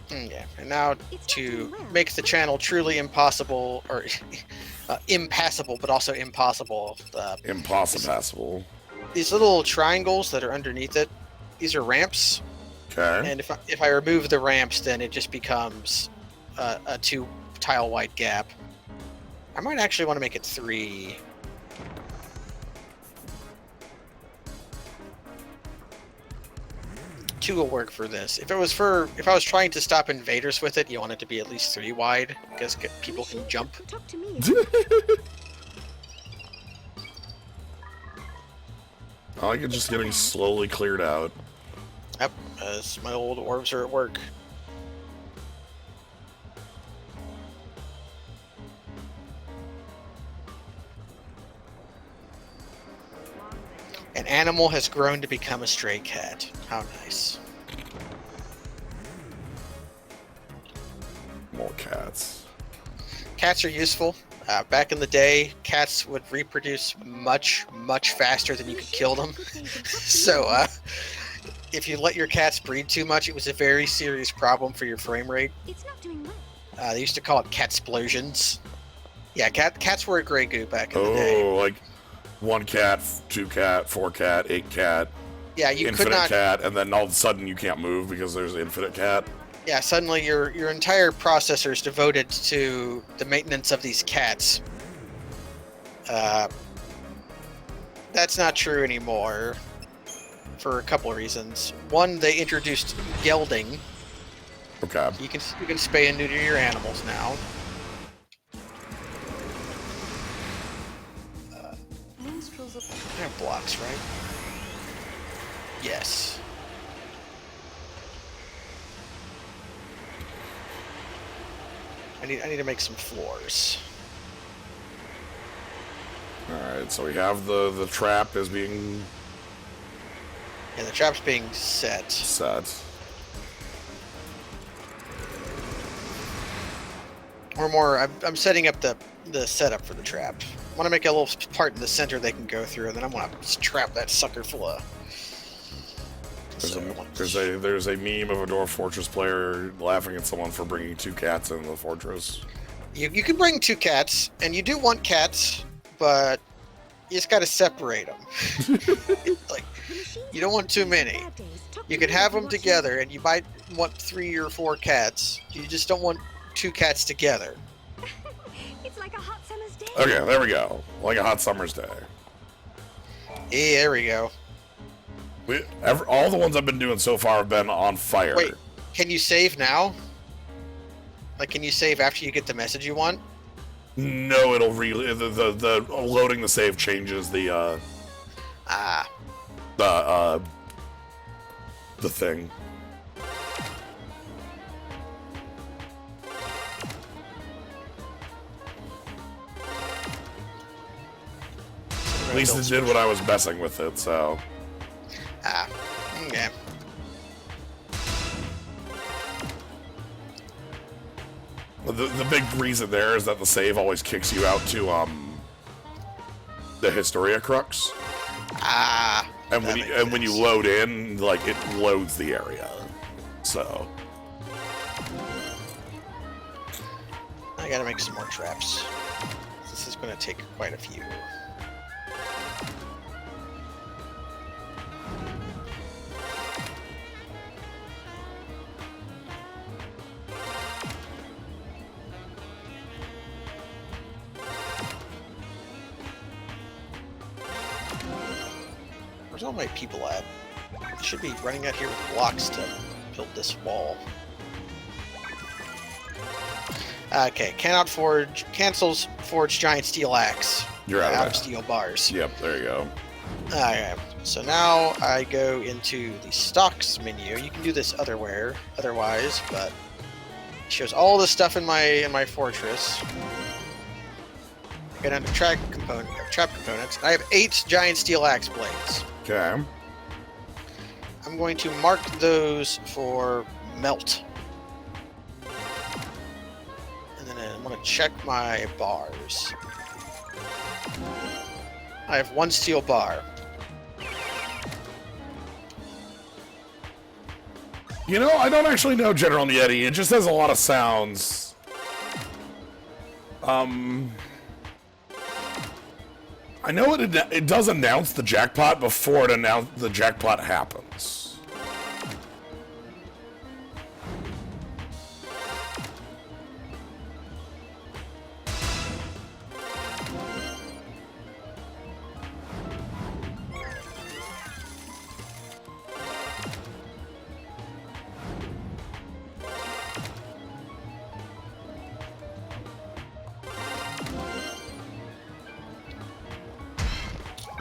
Yeah, and now
It's not
to
doing well.
make the channel truly impossible, or impassable, but also impossible,
Impossible.
these little triangles that are underneath it, these are ramps,
Okay.
and if I remove the ramps, then it just becomes a 2 tile wide gap. I might actually want to make it 3. Two will work for this. If I was trying to stop invaders with it, you want it to be at least 3 wide, because people can jump.
Talk to me if you
I like it just getting slowly cleared out.
Yep, as my old orbs are at work. An animal has grown to become a stray cat. How nice.
More cats.
Cats are useful. Back in the day, cats would reproduce much, much faster than you could kill them. So, if you let your cats breed too much, it was a very serious problem for your frame rate.
It's not doing well.
They used to call it catsplosions. Yeah, cats were a gray goo back in the day.
Oh, like 1 cat, 2 cat, 4 cat, 8 cat,
Yeah, you could
infinite
not.
cat, and then all of a sudden you can't move because there's infinite cat.
Yeah, suddenly your entire processor is devoted to the maintenance of these cats. That's not true anymore for a couple of reasons. One, they introduced gelding.
Okay.
You can spay and neuter your animals now. They're blocks, right? Yes. I need to make some floors.
Alright, so we have the trap is being
And the trap's being set.
set.
Or more, I'm setting up the setup for the trap. I want to make a little part in the center they can go through, and then I want to trap that sucker full of.
There's a meme of a Dwarf Fortress player laughing at someone for bringing 2 cats into the fortress.
You can bring 2 cats, and you do want cats, but you just got to separate them. Like, you don't want too many. You can have them together, and you might want 3 or 4 cats. You just don't want 2 cats together.
It's like a hot summer's day.
Okay, there we go. Like a hot summer's day.
Yeah, there we go.
All the ones I've been doing so far have been on fire.
Wait, can you save now? Like, can you save after you get the message you want?
No, it'll really the loading the save changes the thing. At least it did what I was messing with it, so.
Okay.
The big reason there is that the save always kicks you out to the Historia Crux. And when you load in, like, it loads the area. So
I gotta make some more traps. This is gonna take quite a few. Where's all my people at? I should be running out here with blocks to build this wall. Okay, cancels forge giant steel axe.
You're out of
steel bars.
Yep, there you go.
Alright, so now I go into the stocks menu. You can do this otherwise, but it shows all the stuff in my fortress. I get under trap components. I have 8 giant steel axe blades.
Okay.
I'm going to mark those for melt. And then I'm going to check my bars. I have 1 steel bar.
You know, I don't actually know General Nieti. It just has a lot of sounds. I know it does announce the jackpot before the jackpot happens.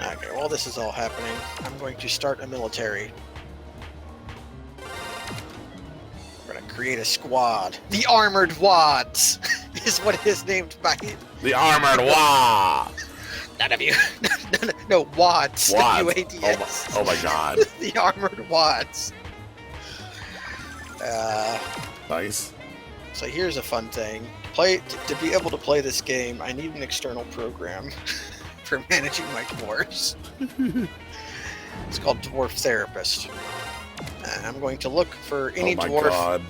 Okay, while this is all happening, I'm going to start a military. We're going to create a squad. The Armored Wads is what it is named by...
The Armored Wad!
None of you. No, Wads.
Wads.
W-A-D-S.
Oh my god.
The Armored Wads.
Nice.
So here's a fun thing. To be able to play this game, I need an external program for managing my dwarves. It's called Dwarf Therapist. And I'm going to look for any dwarf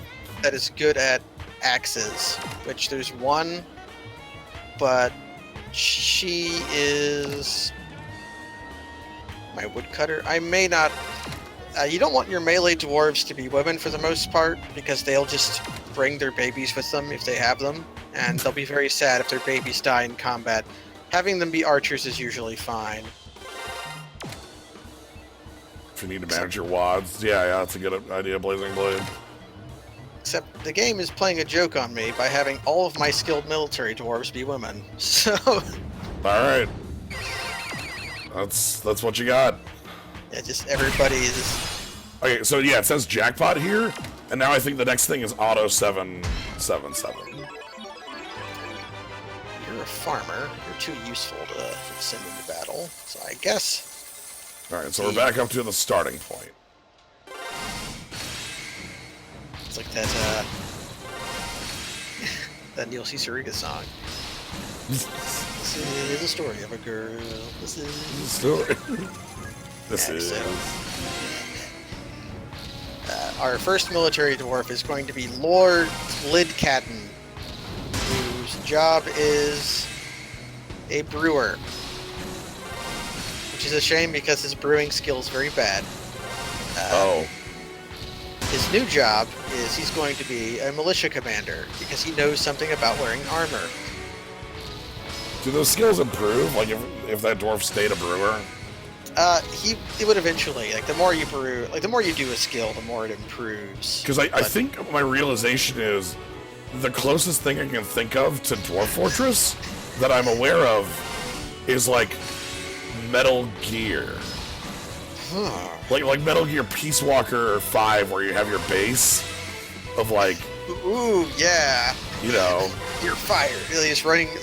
that is good at axes, which there's one, but she is my woodcutter. I may not... you don't want your melee dwarves to be women for the most part, because they'll just bring their babies with them if they have them, and they'll be very sad if their babies die in combat. Having them be archers is usually fine.
If you need to manage your wads, yeah, that's a good idea, Blazing Blade.
Except the game is playing a joke on me by having all of my skilled military dwarves be women. So...
Alright. That's what you got.
Yeah, just everybody is...
Okay, so yeah, it says jackpot here, and now I think the next thing is Auto 777.
You're a farmer. You're too useful to send into battle, so I guess...
Alright, so we're back up to the starting point.
It's like that, That Neil C. Sarika song. This is a story of a girl. This is
Story. This
Yeah,
is.
so, our first military dwarf is going to be Lord Lidcatten, whose job is a brewer. Which is a shame because his brewing skill is very bad.
Oh.
His new job is he's going to be a militia commander because he knows something about wearing armor.
Do those skills improve? Like if that dwarf stayed a brewer?
He would eventually, like the more you brew, like the more you do a skill, the more it improves.
Because I think my realization is the closest thing I can think of to Dwarf Fortress that I'm aware of is like Metal Gear. Like Metal Gear Peace Walker 5 where you have your base of like,
Ooh, yeah.
you know.
You're fired. Really, just running your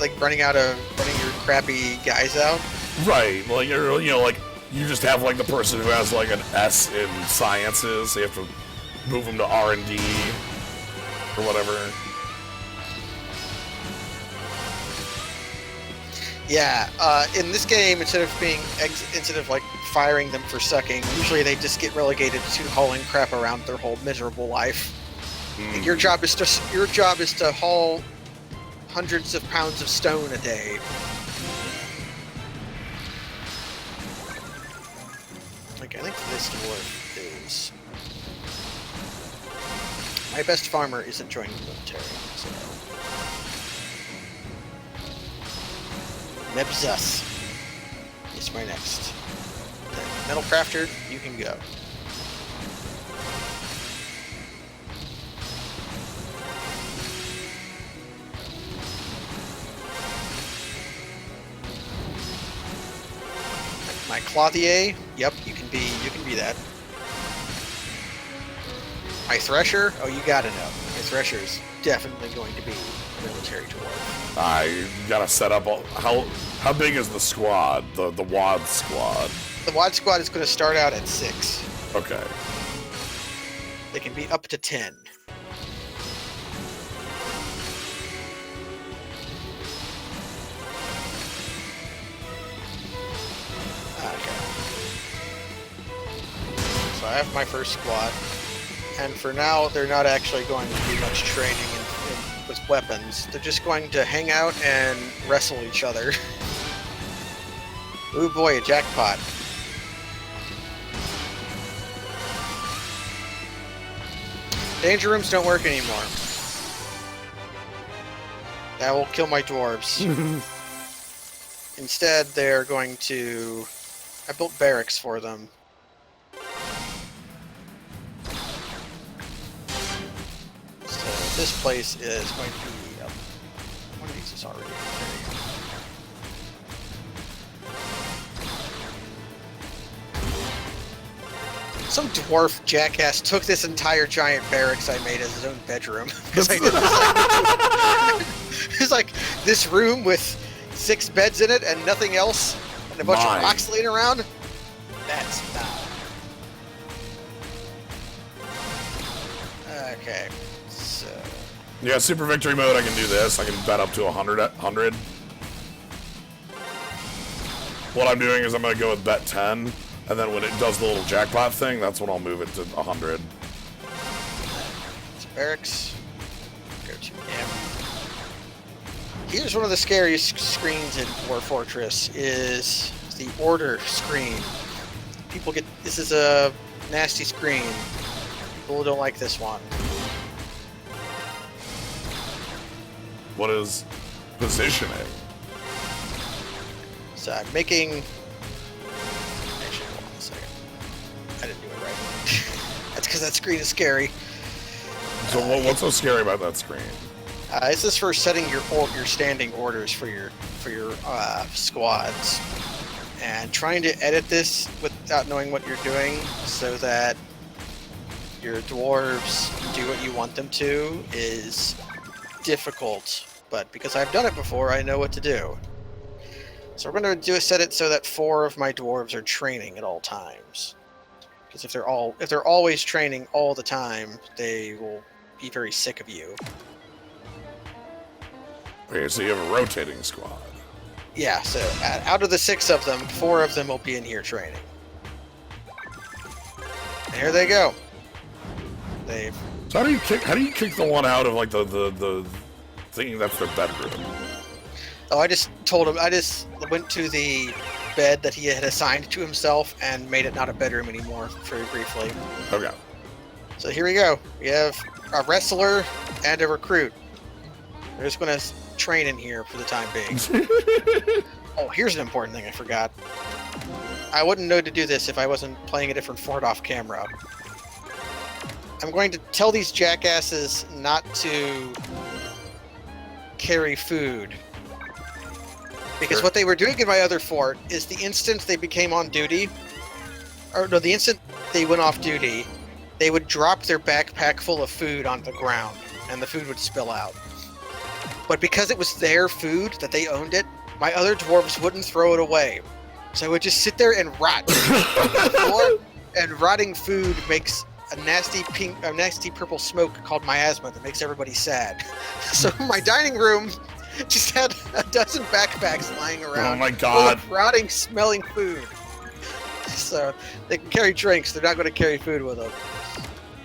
crappy guys out.
Right, like you're, you know, like you just have like the person who has like an S in sciences, so you have to move them to R&D or whatever.
Yeah. In this game, instead of like firing them for sucking, usually they just get relegated to hauling crap around their whole miserable life. Like, your job is to haul hundreds of pounds of stone a day. Like, I think this dwarf is... My best farmer isn't joining the military, so... Nebzus is my next. Then Metal Crafter, you can go. My Clothier, yep, you can be that. My Thresher, oh, you gotta know. My Thresher is definitely going to be a military dwarf.
I gotta set up how big is the squad? The WAD squad.
The WAD squad is going to start out at 6.
Okay.
They can be up to 10. Okay. So I have my first squad, and for now they're not actually going to do much training with weapons. They're just going to hang out and wrestle each other. Ooh boy, a jackpot. Danger rooms don't work anymore. That will kill my dwarves. Instead, they're going to... I built barracks for them. So this place is going to be... one of these is already... Some dwarf jackass took this entire giant barracks I made as his own bedroom. Because I did it's like this room with 6 beds in it and nothing else, and a bunch of rocks laying around. That's not. Okay, so.
Yeah, Super Victory Mode, I can do this. I can bet up to 100. What I'm doing is I'm going to go with bet 10. And then when it does the little jackpot thing, that's when I'll move it to 100.
So barracks. Go to M. Here's one of the scariest screens in Dwarf Fortress is the order screen. People get... This is a nasty screen. People don't like this one.
What is positioning?
So I'm making... I didn't do it right. That's because that screen is scary.
So what's so scary about that screen?
This is for setting your standing orders for your squads, and trying to edit this without knowing what you're doing, so that your dwarves do what you want them to is difficult. But because I've done it before, I know what to do. So we're going to set it so that 4 of my dwarves are training at all times. Because if they're always training all the time, they will be very sick of you.
Okay, so you have a rotating squad.
Yeah, so out of the 6 of them, 4 of them will be in here training. And here they go. They've...
So how do you kick the one out of like the thinking that's their bedroom?
Oh, I just told him. I just went to the bed that he had assigned to himself and made it not a bedroom anymore, very briefly.
Okay.
So here we go. We have a wrestler and a recruit. They're just going to train in here for the time being. Oh, here's an important thing I forgot. I wouldn't know to do this if I wasn't playing a different fort off camera. I'm going to tell these jackasses not to carry food. Because what they were doing in my other fort is the instant they became on duty, or no, the instant they went off duty, they would drop their backpack full of food on the ground, and the food would spill out. But because it was their food, that they owned it, my other dwarves wouldn't throw it away. So I would just sit there and rot. And rotting food makes a nasty purple smoke called miasma that makes everybody sad. So my dining room just had a dozen backpacks lying around.
Oh my god.
Full of rotting, smelling food. So they can carry drinks, they're not going to carry food with them.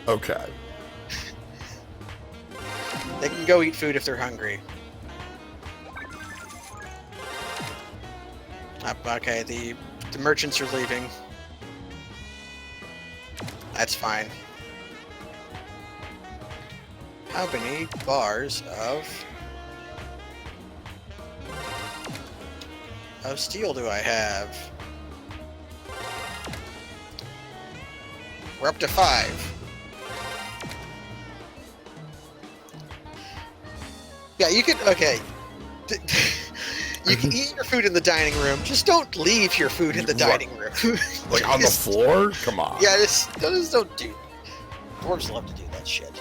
Okay.
They can go eat food if they're hungry. Okay, the merchants are leaving. That's fine. How many bars of steel do I have? We're up to 5. Yeah, you can. Okay. You can eat your food in the dining room. Just don't leave your food in the dining room.
Like on the floor? Come on.
Yeah, just don't do. Dwarves love to do that shit.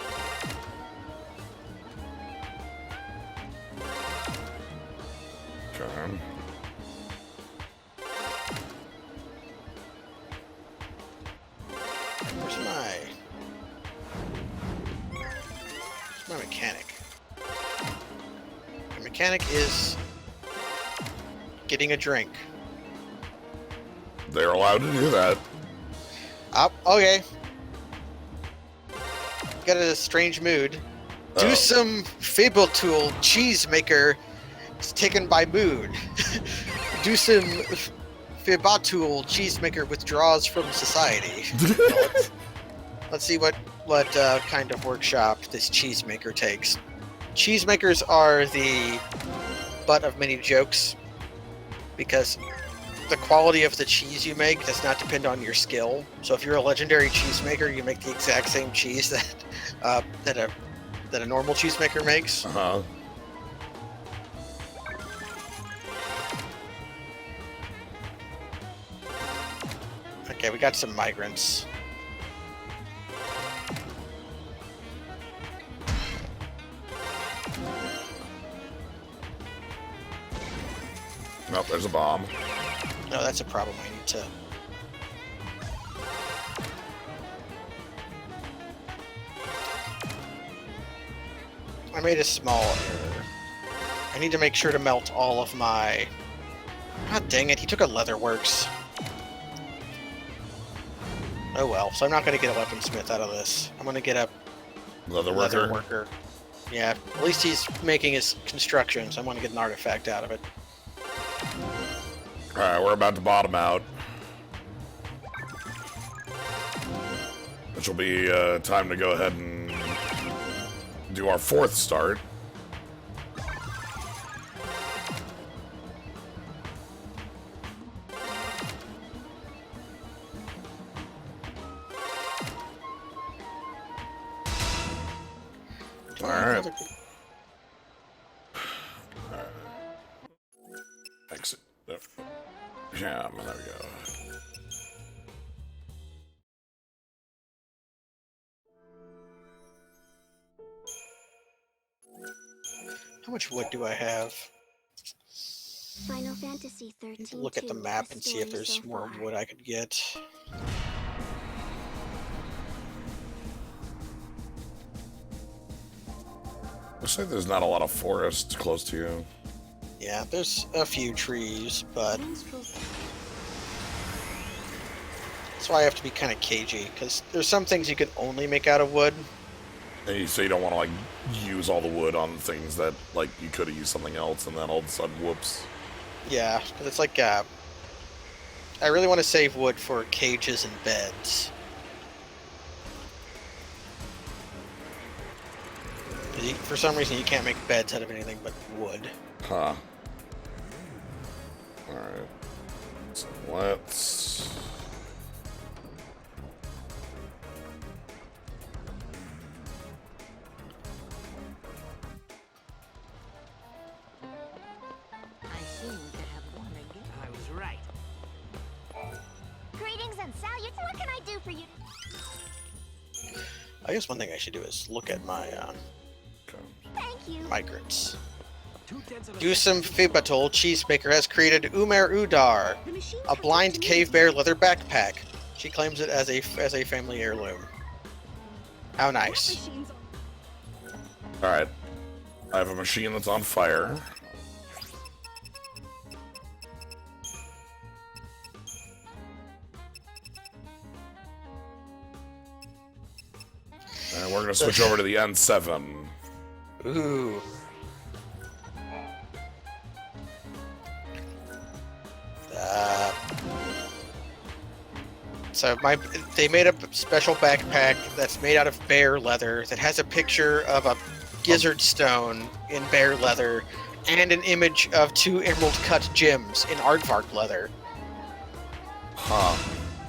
Okay.
Where's my mechanic? My mechanic is getting a drink.
They're allowed to do that.
Okay. Got a strange mood. Do
Oh.
some Fable-Tool cheesemaker. It's taken by mood. Do some Fable-Tool cheesemaker withdraws from society. Let's see what kind of workshop this cheesemaker takes. Cheesemakers are the butt of many jokes because the quality of the cheese you make does not depend on your skill. So if you're a legendary cheesemaker, you make the exact same cheese that a normal cheesemaker makes.
Uh-huh.
Okay, we got some migrants.
Nope, there's a bomb.
No, that's a problem. I need to... I made a small error. I need to make sure to melt all of my... God dang it, he took a leatherworks. Oh well, so I'm not going to get a weaponsmith out of this. I'm going to get a
Leather worker.
leatherworker. Yeah, at least he's making his construction, so I'm going to get an artifact out of it.
Alright, we're about to bottom out. Which will be time to go ahead and do our 4th start. Alright. Exit. Yeah, there we go.
How much wood do I have?
Final Fantasy 13.
Look at the map and see if there's more wood I could get.
Looks like there's not a lot of forest close to you.
Yeah, there's a few trees, but
Minstrels.
that's why I have to be kind of cagey, because there's some things you can only make out of wood.
So you don't want to, like, use all the wood on things that, like, you could have used something else, and then all of a sudden, whoops.
Yeah, but it's like, I really want to save wood for cages and beds. For some reason, you can't make beds out of anything but wood.
Huh. Alright. So let's...
I seem to have won again.
I was right.
Greetings and salutes. What can I do for you?
I guess one thing I should do is look at my
Thank you.
migrants.
2/10 of a
Dusum Fibatol Cheesemaker has created Umer Udar,
The machines
a
have
blind
got
cave bear leather backpack. She claims it as a family heirloom. How nice.
machines are-
Alright. I have a machine that's on fire. And we're gonna switch over to the N7.
Ooh. So they made a special backpack that's made out of bear leather that has a picture of a gizzard stone in bear leather and an image of 2 emerald cut gems in aardvark leather.
Huh.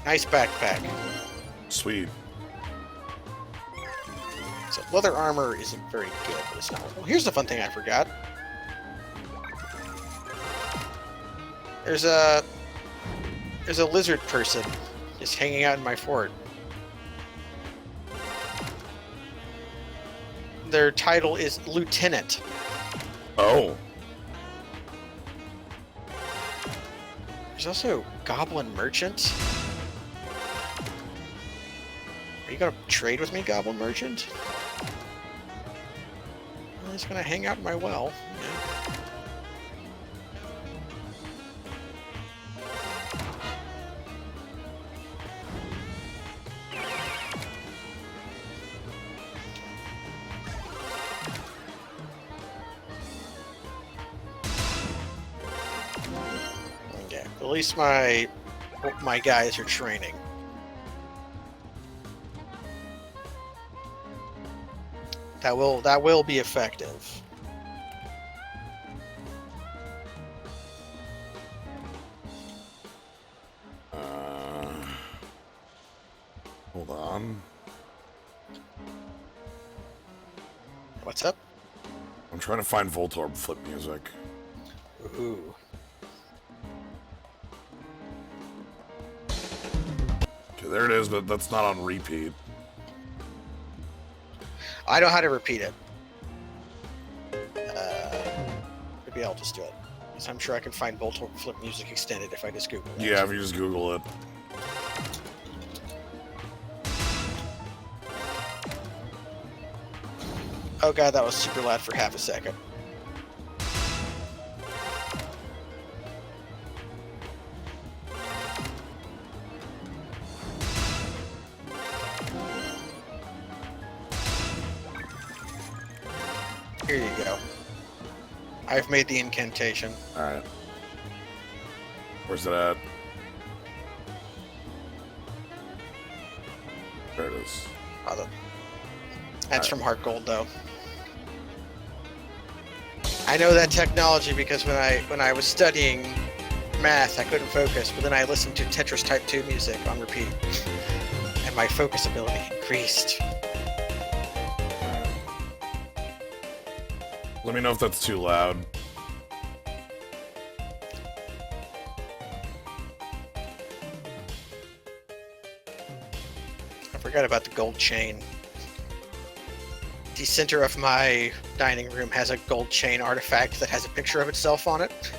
Nice backpack.
Sweet.
So leather armor isn't very good, but it's not. Well, here's the fun thing I forgot. There's a lizard person just hanging out in my fort. Their title is Lieutenant.
Oh.
There's also Goblin Merchant. Are you gonna trade with me, Goblin Merchant? Well, he's gonna hang out in my well. Yeah. Okay, at least my guys are training. That will be effective.
Hold on.
What's up?
I'm trying to find Voltorb flip music.
Ooh.
Okay, there it is, but that's not on repeat.
I know how to repeat it. Maybe I'll just do it. 'Cause I'm sure I can find Voltorb Flip Music Extended if I just Google it.
Yeah, if you just Google it.
Oh god, that was super loud for half a second. Here you go. I've made the incantation.
Alright. Where's it at? There it is.
That's from Heart Gold, though. I know that technology because when I was studying math, I couldn't focus, but then I listened to Tetris Type 2 music on repeat, and my focus ability increased.
Let me know if that's too loud.
I forgot about the gold chain. The center of my dining room has a gold chain artifact that has a picture of itself on it.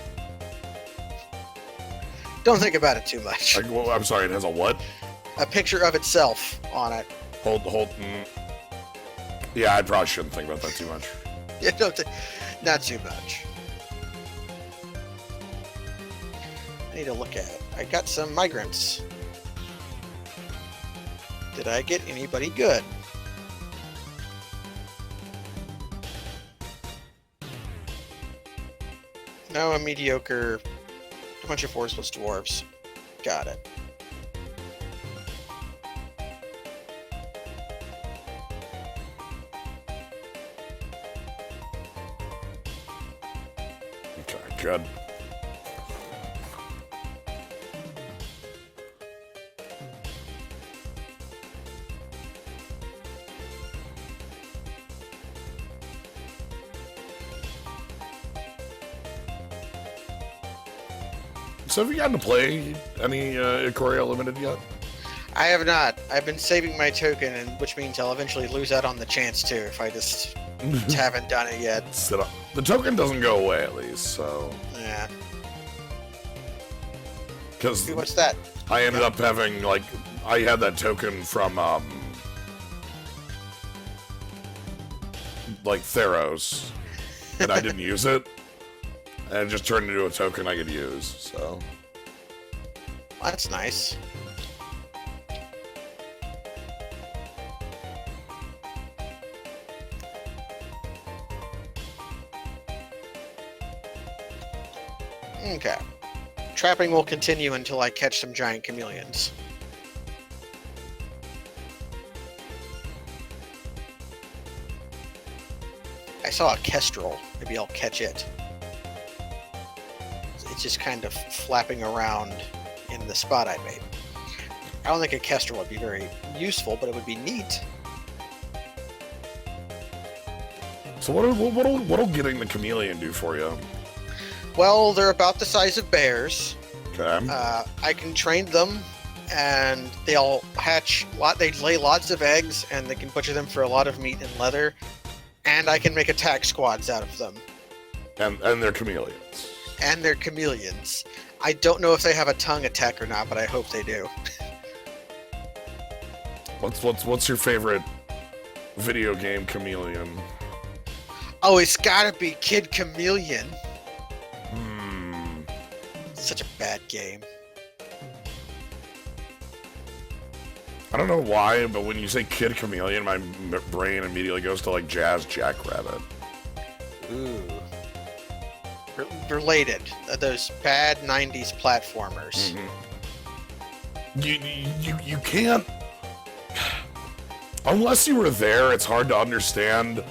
Don't think about it too much.
Well, I'm sorry, it has a what?
A picture of itself on it.
Hold. Yeah, I probably shouldn't think about that too much.
Yeah, no, not too much. I need to look at it. I got some migrants. Did I get anybody good? No, a mediocre. A bunch of forceless dwarves. Got it.
Okay, good. So have you gotten to play any Ikoria Limited yet?
I have not. I've been saving my token, and which means I'll eventually lose out on the chance too if I just haven't done it yet.
The token doesn't go away at least, so...
Yeah.
Because
What's that?
I ended up having, like, I had that token from, like, Theros, and I didn't use it, and it just turned into a token I could use, so...
That's nice. Okay. Trapping will continue until I catch some giant chameleons. I saw a kestrel. Maybe I'll catch it. It's just kind of flapping around in the spot I made. I don't think a kestrel would be very useful, but it would be neat.
So what'll getting the chameleon do for you?
Well, they're about the size of bears.
Okay.
I can train them, and they'll hatch. They lay lots of eggs, and they can butcher them for a lot of meat and leather. And I can make attack squads out of them.
And they're chameleons.
And they're chameleons. I don't know if they have a tongue attack or not, but I hope they do.
What's your favorite video game chameleon?
Oh, it's gotta be Kid Chameleon.
Hmm.
Such a bad game.
I don't know why, but when you say Kid Chameleon, my brain immediately goes to, like, Jazz Jackrabbit.
Ooh. Related. Those bad 90s platformers.
Mm-hmm. You can't... Unless you were there, it's hard to understand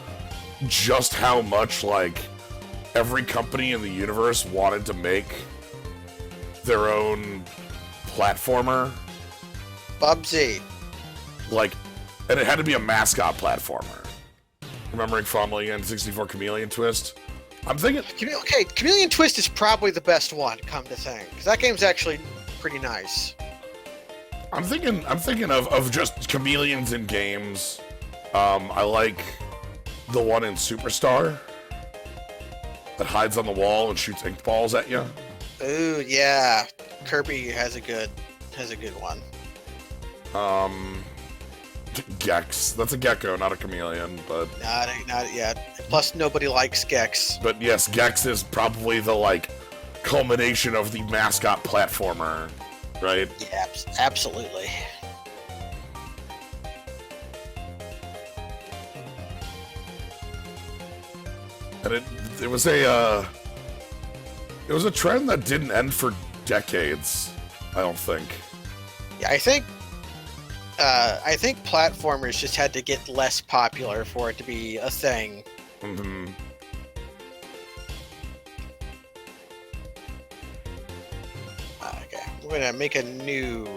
just how much, like, every company in the universe wanted to make their own platformer.
Bubsy.
Like, and it had to be a mascot platformer. Remembering fondly N64 Chameleon Twist. I'm thinking...
Okay, Chameleon Twist is probably the best one, come to think. Because that game's actually pretty nice.
I'm thinking of just chameleons in games. I like the one in Superstar that hides on the wall and shoots ink balls at you.
Ooh, yeah. Kirby has a good one.
Gex. That's a gecko, not a chameleon, but...
Not yet. Plus, nobody likes Gex.
But yes, Gex is probably the, like, culmination of the mascot platformer, right?
Yeah, absolutely.
And it was a trend that didn't end for decades, I don't think.
Yeah, I think platformers just had to get less popular for it to be a thing.
Mm-hmm.
Okay, I'm gonna make a new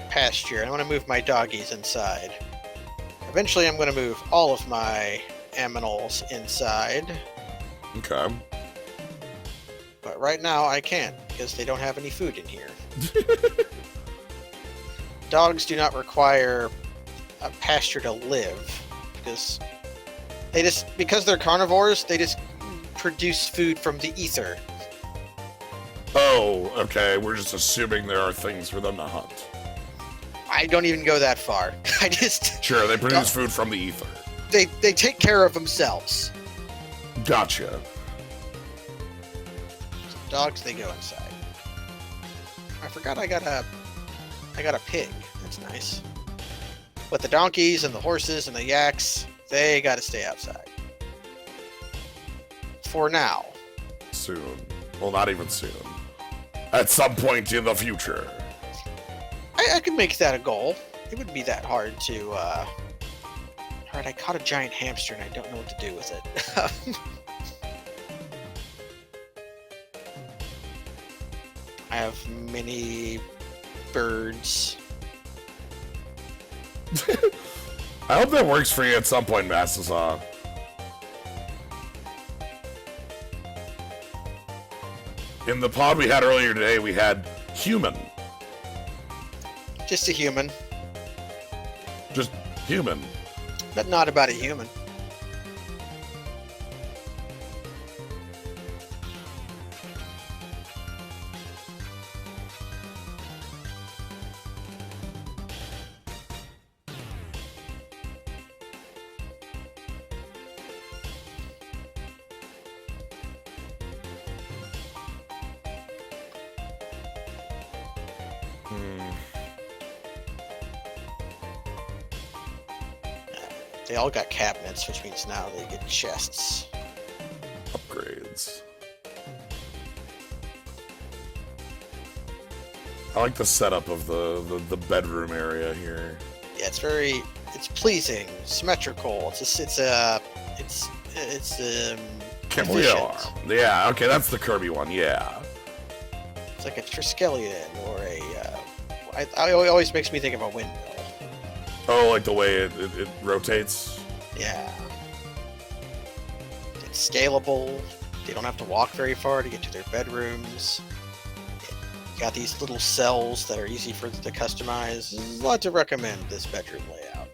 pasture. I want to move my doggies inside. Eventually, I'm gonna move all of my aminals inside.
Okay.
But right now, I can't because they don't have any food in here. Dogs do not require a pasture to live because they're carnivores, they just produce food from the ether.
Oh, okay. We're just assuming there are things for them to hunt.
I don't even go that far. I just...
Sure, they produce food from the ether.
they take care of themselves.
Gotcha.
Dogs, they go inside. I forgot I got a pig. That's nice. But the donkeys and the horses and the yaks, they gotta stay outside. For now.
Soon. Well, not even soon. At some point in the future.
I could make that a goal. It wouldn't be that hard to, Alright, I caught a giant hamster and I don't know what to do with it. I have many birds.
I hope that works for you at some point, Massasaw. In the pod we had earlier today, we had human.
Just a human.
Just human.
But not about a human. They all got cabinets, which means now they get chests.
Upgrades. I like the setup of the bedroom area here.
Yeah, it's pleasing, symmetrical. It's
Camelior. Yeah, okay, that's the Kirby one, yeah.
It's like a Triskelion or a, it always makes me think of a windmill.
Oh, like the way it rotates?
Yeah. It's scalable. They don't have to walk very far to get to their bedrooms. You got these little cells that are easy for to customize. There's a lot to recommend this bedroom layout.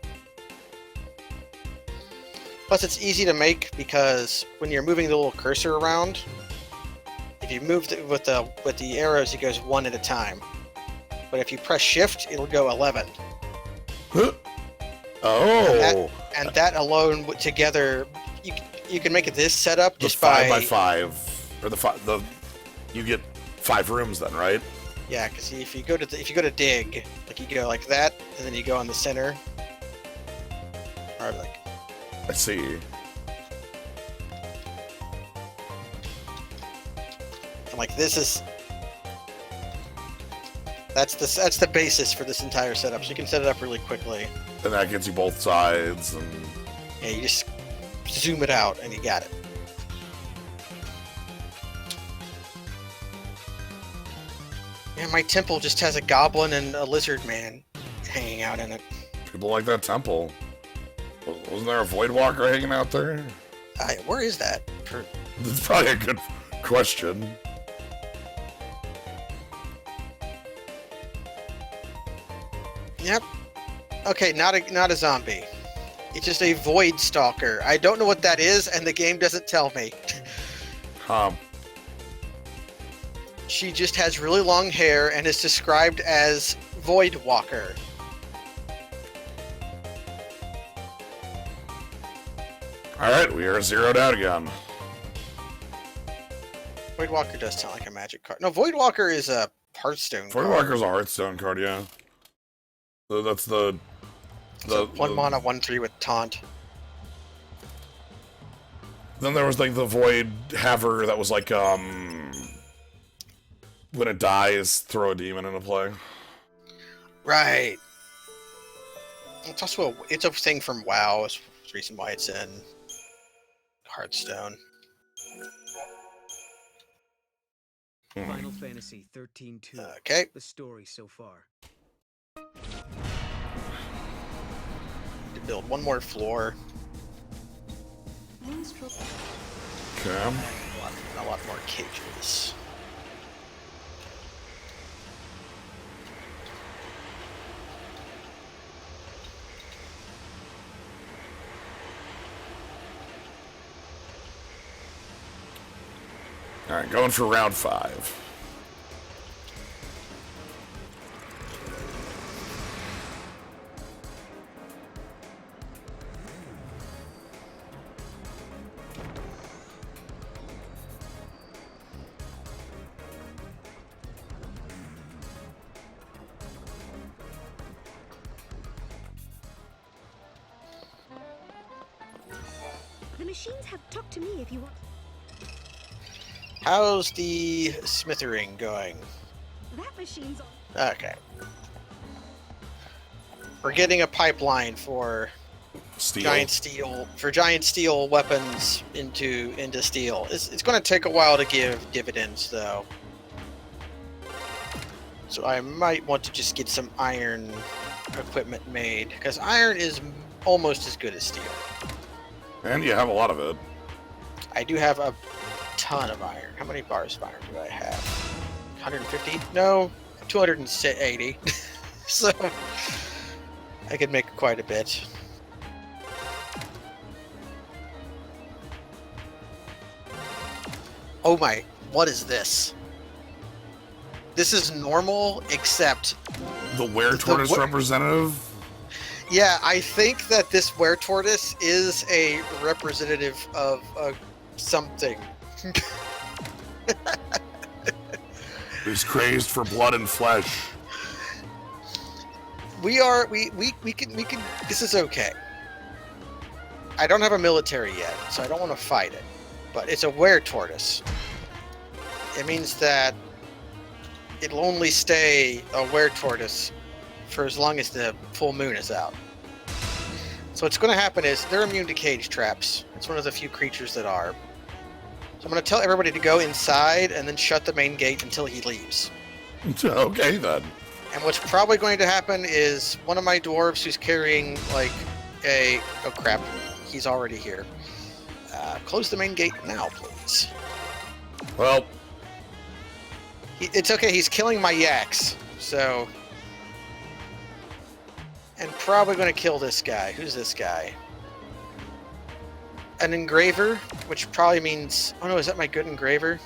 Plus, it's easy to make because when you're moving the little cursor around, if you move with the arrows, it goes one at a time. But if you press Shift, it'll go 11.
Huh? Oh.
And that alone together, you can make it this setup just
the 5x5, or the you get 5 rooms then, right?
Yeah, because if you go to dig, like you go like that, and then you go on the center, or like.
I see.
And like this is. That's the basis for this entire setup, so you can set it up really quickly.
And that gets you both sides, and...
Yeah, you just zoom it out, and you got it. Yeah, my temple just has a goblin and a lizard man hanging out in it.
People like that temple. Wasn't there a Void Walker hanging out there?
Where is that?
That's probably a good question.
Yep. Okay, not a zombie. It's just a void stalker. I don't know what that is, and the game doesn't tell me. She just has really long hair and is described as Void Walker.
Alright, we are zeroed out again.
Void Walker does sound like a magic card. No, Void Walker is a Hearthstone
Void
card.
Walker's a Hearthstone card, yeah. So that's the
1 mana, 1/3 with taunt.
Then there was like the Void Haver that was like, when it dies, throw a demon into play.
Right. It's also it's a thing from WoW. It's the reason why it's in Hearthstone.
Final Fantasy 13-2.
Okay.
The story so far.
To build one more floor.
Okay.
A lot more cages.
Alright, going for round 5.
machines have talked to me if you want.
How's the smithering going?
That machine's on.
Okay. We're getting a pipeline for
Steel.
giant steel weapons into steel. It's going to take a while to give dividends, though. So I might want to just get some iron equipment made, because iron is almost as good as steel.
And you have a lot of it.
I do have a ton of iron. How many bars of iron do I have? 150? No, 280. So I could make quite a bit. Oh my, what is this? This is normal, except...
The were-tortoise representative?
Yeah, I think that this were-tortoise is a representative of something.
Who's crazed for blood and flesh.
We can, this is okay. I don't have a military yet, so I don't want to fight it. But it's a were-tortoise. It means that it'll only stay a were-tortoise for as long as the full moon is out. So what's going to happen is they're immune to cage traps. It's one of the few creatures that are. So I'm going to tell everybody to go inside and then shut the main gate until he leaves.
Okay, then.
And what's probably going to happen is one of my dwarves who's carrying like a... Oh crap, he's already here. Close the main gate now, please.
Well,
It's okay, he's killing my yaks, so... And probably going to kill this guy. Who's this guy? An engraver, which probably means... Oh no, is that my good engraver?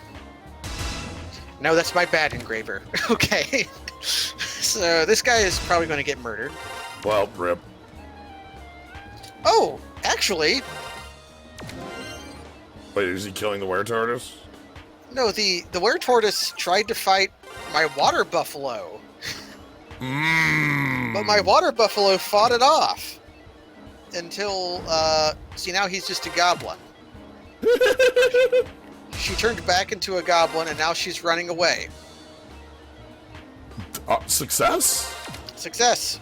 No, that's my bad engraver. Okay. So this guy is probably going to get murdered.
well, rip.
Oh, actually...
Wait, is he killing the were-tortoise?
No, the were-tortoise tried to fight my water buffalo. But my water buffalo fought it off. Until, see, now he's just a goblin. She turned back into a goblin, and now she's running away.
Success?
Success.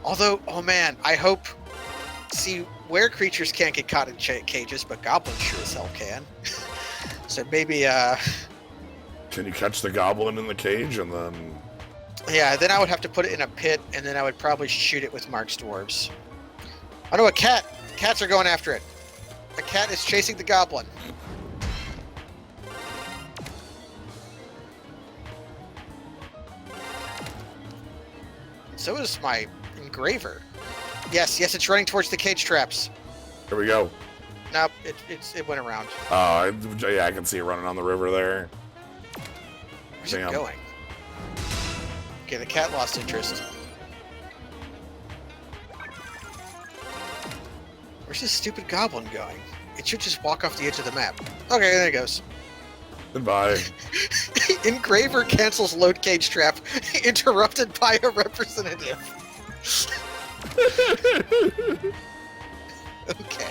Although, oh man, I hope... See, were creatures can't get caught in cages, but goblins sure as hell can. So maybe,
Can you catch the goblin in the cage and then...
yeah, then I would have to put it in a pit, and then I would probably shoot it with Mark's dwarves. Oh no, a cat! Cats are going after it. A cat is chasing the goblin. So is my engraver. Yes, it's running towards the cage traps.
Here we go.
Nope, it went around.
Yeah, I can see it running on the river there.
Where's
Damn.
it going? Okay, the cat lost interest. Where's this stupid goblin going? It should just walk off the edge of the map. Okay, there it goes.
Goodbye.
Engraver cancels load cage trap, interrupted by a representative. Okay.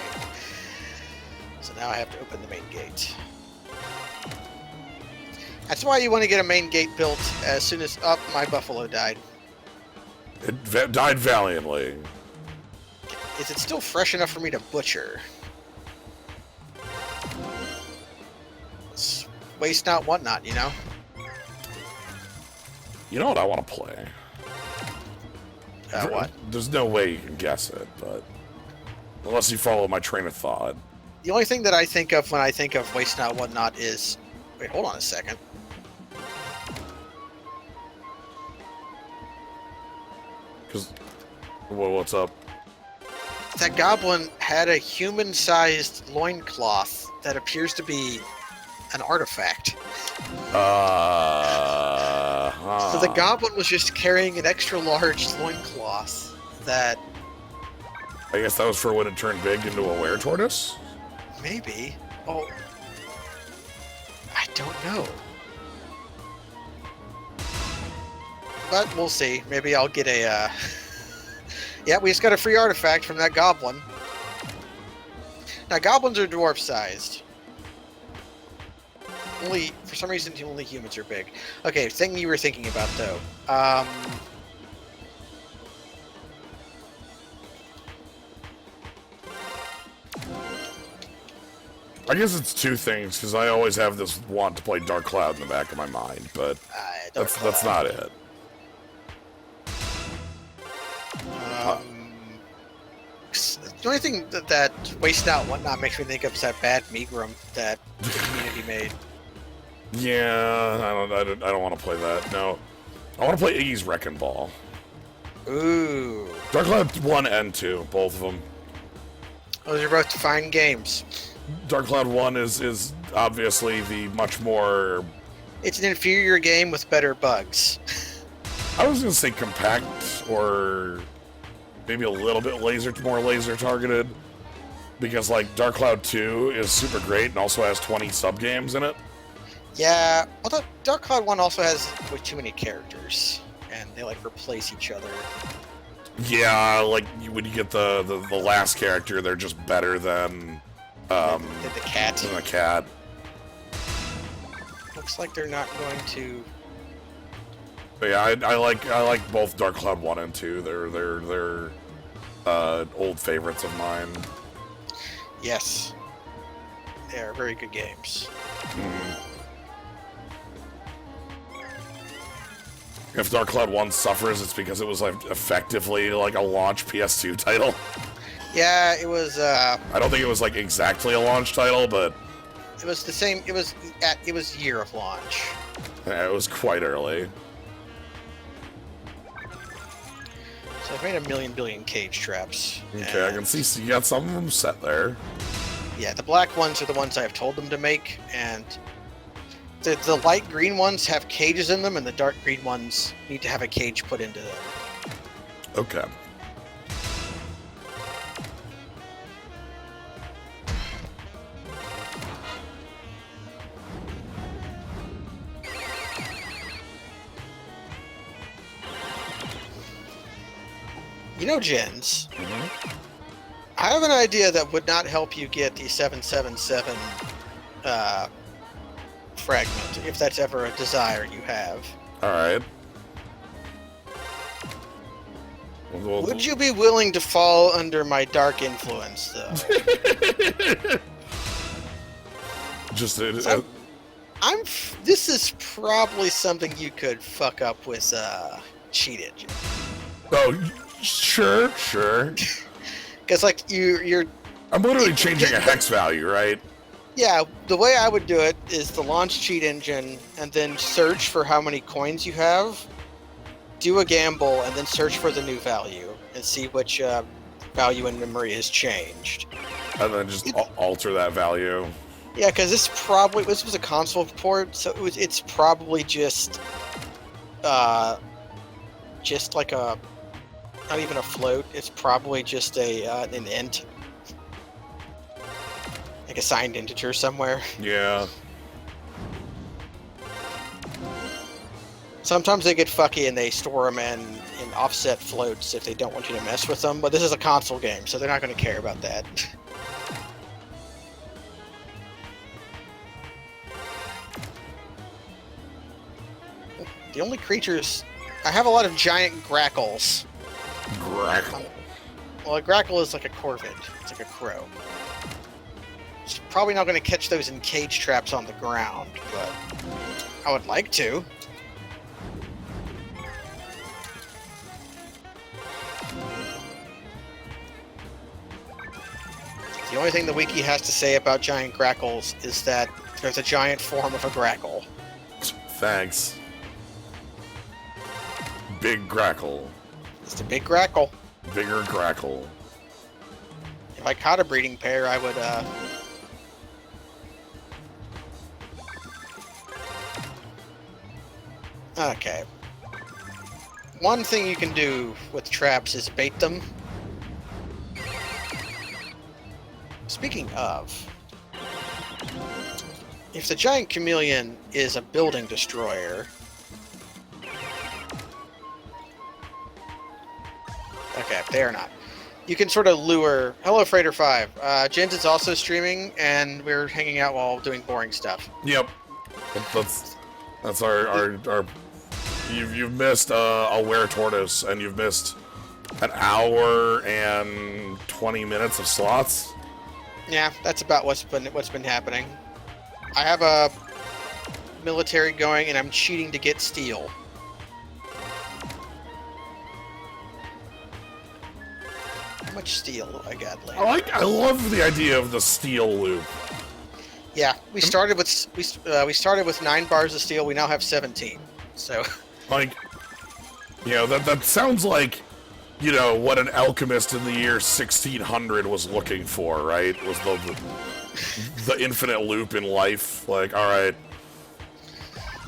So now I have to open the main gate. That's why you want to get a main gate built as soon as... Oh, my buffalo died.
It died valiantly.
Is it still fresh enough for me to butcher? Waste not, want not, you know?
You know what I want to play?
What?
There's no way you can guess it, but... Unless you follow my train of thought.
The only thing that I think of when I think of waste not, want not is... Wait, hold on a second.
Because... Well, what's up?
That goblin had a human-sized loincloth that appears to be an artifact. So the goblin was just carrying an extra-large loincloth that...
I guess that was for when it turned big into a were-tortoise?
Maybe. Oh... I don't know. But we'll see. Maybe I'll get a, Yeah, we just got a free artifact from that goblin. Now, goblins are dwarf-sized. Only, for some reason, only humans are big. Okay, thing you were thinking about, though.
I guess it's two things, because I always have this want to play Dark Cloud in the back of my mind, but that's not it.
The only thing that Waste Not Whatnot makes me think of is that bad Megrim that the community made.
Yeah, I don't want to play that. No, I want to play Iggy's Wrecking Ball.
Ooh.
Dark Cloud 1 and 2, both of them.
Those are both fine games.
Dark Cloud 1 is obviously the much more...
It's an inferior game with better bugs.
I was going to say compact, or maybe a little bit more laser targeted. Because, like, Dark Cloud 2 is super great and also has 20 sub-games in it.
Yeah, although Dark Cloud 1 also has way too many characters. And they, like, replace each other.
Yeah, like, when you get the last character, they're just better than...
the cat.
Than the cat.
Looks like they're not going to...
But yeah, I like both Dark Cloud 1 and 2. They're old favorites of mine.
Yes. They are very good games.
If Dark Cloud 1 suffers, it's because it was like effectively like a launch PS2 title.
Yeah, it was
I don't think it was like exactly a launch title, but
it was the same. It was year of launch.
Yeah, it was quite early.
So I've made a billion cage traps.
Okay, I can see you got some of them set there.
Yeah, the black ones are the ones I've told them to make, and the light green ones have cages in them, and the dark green ones need to have a cage put into them.
Okay.
You know, Jens, I have an idea that would not help you get the 777 fragment, if that's ever a desire you have.
Alright. Well,
Would you be willing to fall under my dark influence, though?
Just
this is probably something you could fuck up with cheat engine.
Oh, sure.
Because like you're.
I'm literally changing a hex value, right?
Yeah, the way I would do it is to launch cheat engine and then search for how many coins you have, do a gamble, and then search for the new value and see which value in memory has changed.
And then just alter that value.
Yeah, because this was a console port, so it's probably just like a, not even a float. It's probably just an int, like a signed integer somewhere.
Yeah.
Sometimes they get fucky and they store them in offset floats if they don't want you to mess with them. But this is a console game, so they're not going to care about that. The only creatures... I have a lot of giant grackles.
Grackle.
Well, a grackle is like a corvid. It's like a crow. It's probably not going to catch those in cage traps on the ground, but I would like to. The only thing the wiki has to say about giant grackles is that there's a giant form of a grackle.
Thanks. Big grackle.
It's a big grackle.
Bigger grackle.
If I caught a breeding pair, I would, Okay. One thing you can do with traps is bait them. Speaking of, if the giant chameleon is a building destroyer... Okay, they are not. you can sort of lure. Hello, Freighter 5. Jens is also streaming, and we're hanging out while doing boring stuff.
Yep. That's our you've missed a Were Tortoise, and you've missed an hour and 20 minutes of slots.
Yeah, that's about what's been happening. I have a military going, and I'm cheating to get steel. How much steel do I got left?
I love the idea of the steel loop.
Yeah, we started with 9 bars of steel. We now have 17. So,
Like, you know, that sounds like, you know, what an alchemist in the year 1600 was looking for, right? Was the infinite loop in life. Like, all right.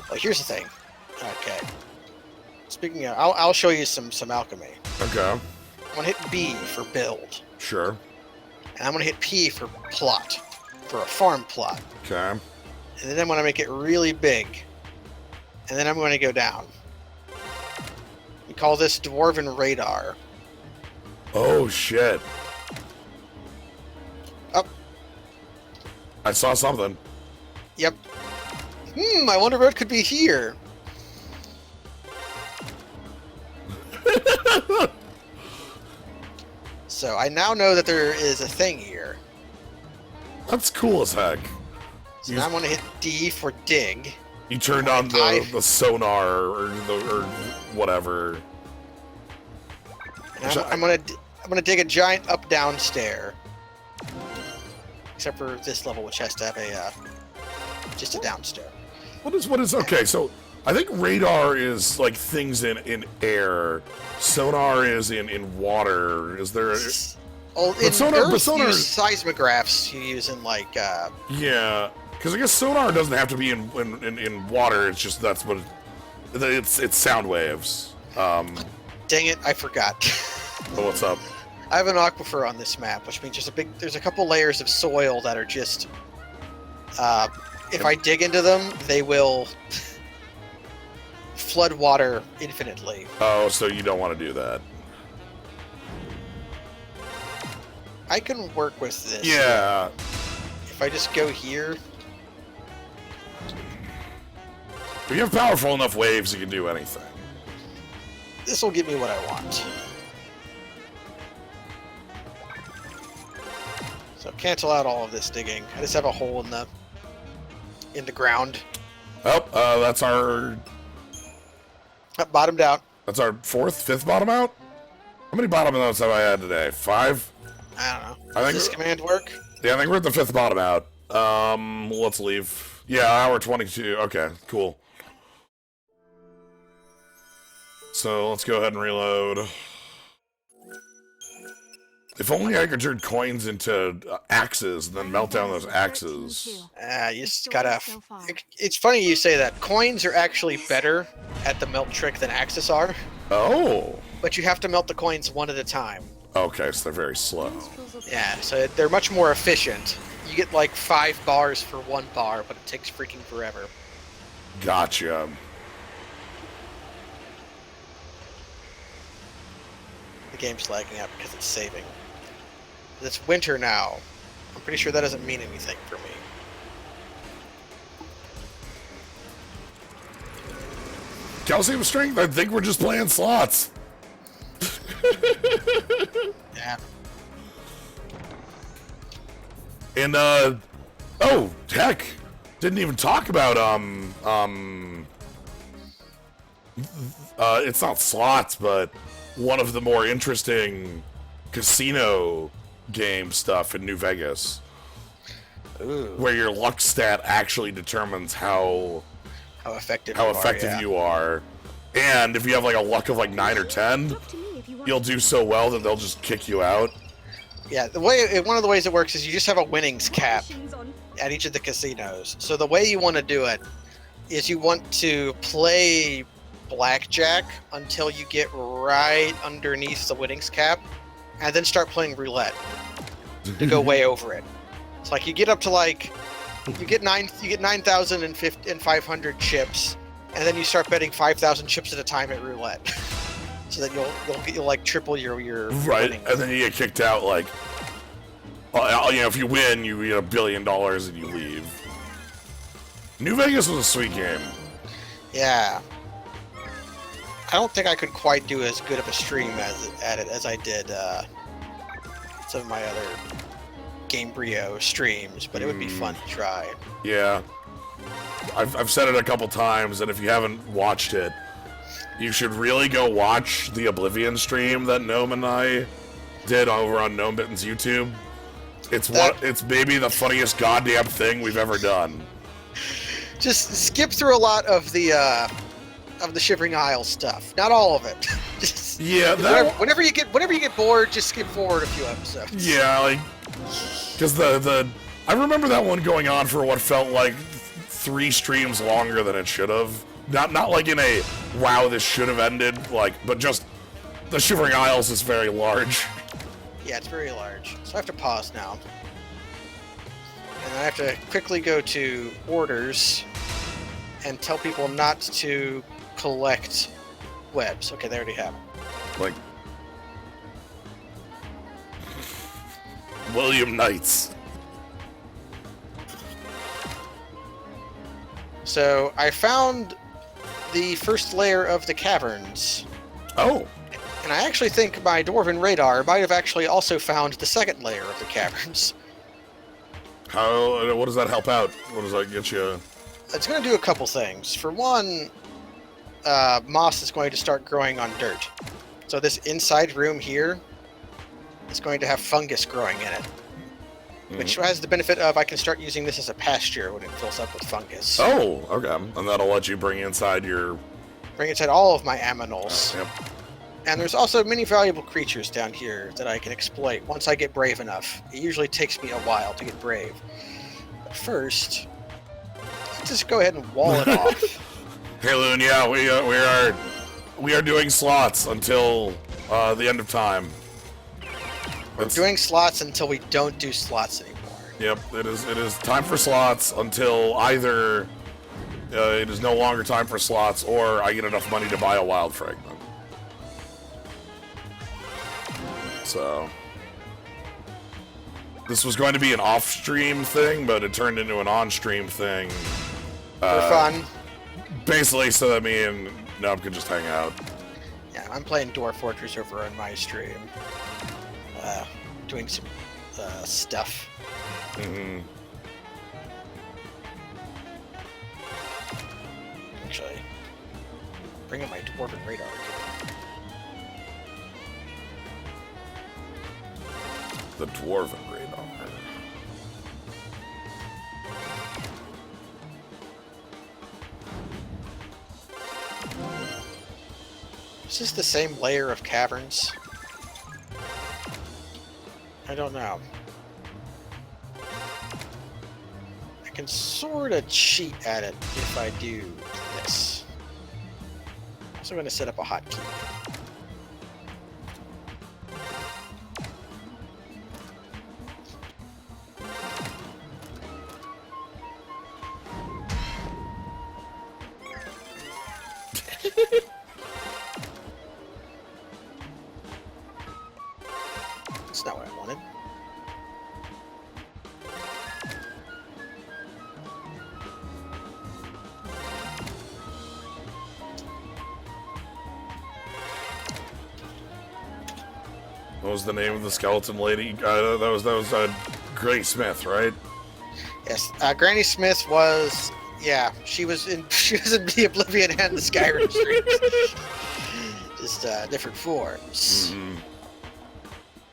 well, here's the thing. Okay. Speaking of, I'll show you some alchemy.
Okay.
I'm gonna hit B for build,
Sure.
and I'm gonna hit P for plot, for a farm plot,
Okay.
and then I'm gonna make it really big, and then I'm gonna go down. We call this dwarven radar.
Oh, shit.
Up.
I saw something.
Yep. I wonder what could be here. So I now know that there is a thing here.
That's cool as heck.
So now I'm gonna hit D for dig.
You turned on the sonar or whatever.
And I'm gonna dig a giant up-down stair. Except for this level, which has to have just a down stair.
What is okay? So I think radar is like things in air. Sonar is in water. Is there?
Oh,
But sonar
use seismographs you use in like.
Yeah, because I guess sonar doesn't have to be in water. It's just that's what it's sound waves.
Dang it! I forgot.
Oh, what's up?
I have an aquifer on this map, which means there's a couple layers of soil that are just. If I dig into them, they will flood water infinitely.
Oh, so you don't want to do that.
I can work with this.
Yeah.
If I just go here.
If you have powerful enough waves, you can do anything.
This will give me what I want. So cancel out all of this digging. I just have a hole in the ground.
Oh, that's our
Bottomed out.
That's our fifth bottom out? How many bottom outs have I had today? 5?
I don't know.
I think
Does this command work?
Yeah, I think we're at the 5th bottom out. Let's leave. Yeah, hour 22. Okay, cool. So let's go ahead and reload. If only I could turn coins into axes and then melt down those axes.
You just gotta. It's funny you say that. Coins are actually better at the melt trick than axes are.
Oh.
But you have to melt the coins one at a time.
Okay, so they're very slow.
Yeah, so they're much more efficient. You get like 5 bars for 1 bar, but it takes freaking forever.
Gotcha.
The game's lagging out because it's saving. It's winter now. I'm pretty sure that doesn't mean anything for me.
Calcium strength? I think we're just playing slots.
Yeah.
And, oh, heck. Didn't even talk about, it's not slots, but one of the more interesting casino game stuff in New Vegas.
Ooh.
Where your luck stat actually determines how
effective
you are. And if you have like a luck of like 9 or 10, you'll do so well that they'll just kick you out.
Yeah, one of the ways it works is you just have a winnings cap at each of the casinos. So the way you want to do it is you want to play blackjack until you get right underneath the winnings cap, and then start playing roulette to go way over it. It's like you get up to like you get 9,500 chips, and then you start betting 5,000 chips at a time at roulette. so that you'll like triple your
Right,
winnings.
and then you get kicked out, like, if you win, you get $1 billion and you leave. New Vegas was a sweet game.
Yeah. I don't think I could quite do as good of a stream at it as I did some of my other Gamebryo streams, but it would be fun to try.
Yeah. I've said it a couple times, and if you haven't watched it, you should really go watch the Oblivion stream that Gnome and I did over on Gnomebitten's YouTube. It's maybe the funniest goddamn thing we've ever done.
Just skip through a lot of the Shivering Isles stuff. Not all of it. Just,
Yeah,
whenever you get bored, just skip forward a few episodes.
Yeah, like, because I remember that one going on for what felt like 3 streams longer than it should have. Not like in a wow, this should have ended, like, but just the Shivering Isles is very large.
Yeah, it's very large. So I have to pause now. And I have to quickly go to orders and tell people not to collect webs. Okay, they already have them.
Like, William Knights.
So I found the first layer of the caverns.
Oh.
And I actually think my Dwarven radar might have actually also found the second layer of the caverns.
What does that help out? What does that get you?
It's going to do a couple things. For one, moss is going to start growing on dirt. So this inside room here is going to have fungus growing in it. Which has the benefit of I can start using this as a pasture when it fills up with fungus.
Oh, okay. And that'll let you bring inside your...
Bring inside all of my aminals.
Yep.
And there's also many valuable creatures down here that I can exploit once I get brave enough. It usually takes me a while to get brave. But first, let's just go ahead and wall it off.
Hey, Loon, yeah, we are doing slots until the end of time.
We're doing slots until we don't do slots anymore.
Yep, it is time for slots until either it is no longer time for slots or I get enough money to buy a wild fragment. So this was going to be an off-stream thing, but it turned into an on-stream thing.
For fun.
Basically, so that me and Nub could just hang out.
Yeah, I'm playing Dwarf Fortress over on my stream. Doing some stuff. Actually, bring up my Dwarven radar again.
The Dwarven radar.
Is this the same layer of caverns? I don't know. I can sort of cheat at it if I do this. I'm also going to set up a hotkey. That's not what I wanted.
What was the name of the skeleton lady? That was Granny Smith, right?
Yes, Granny Smith was. Yeah, she was in the Oblivion and the Skyrim streams. Just different forms.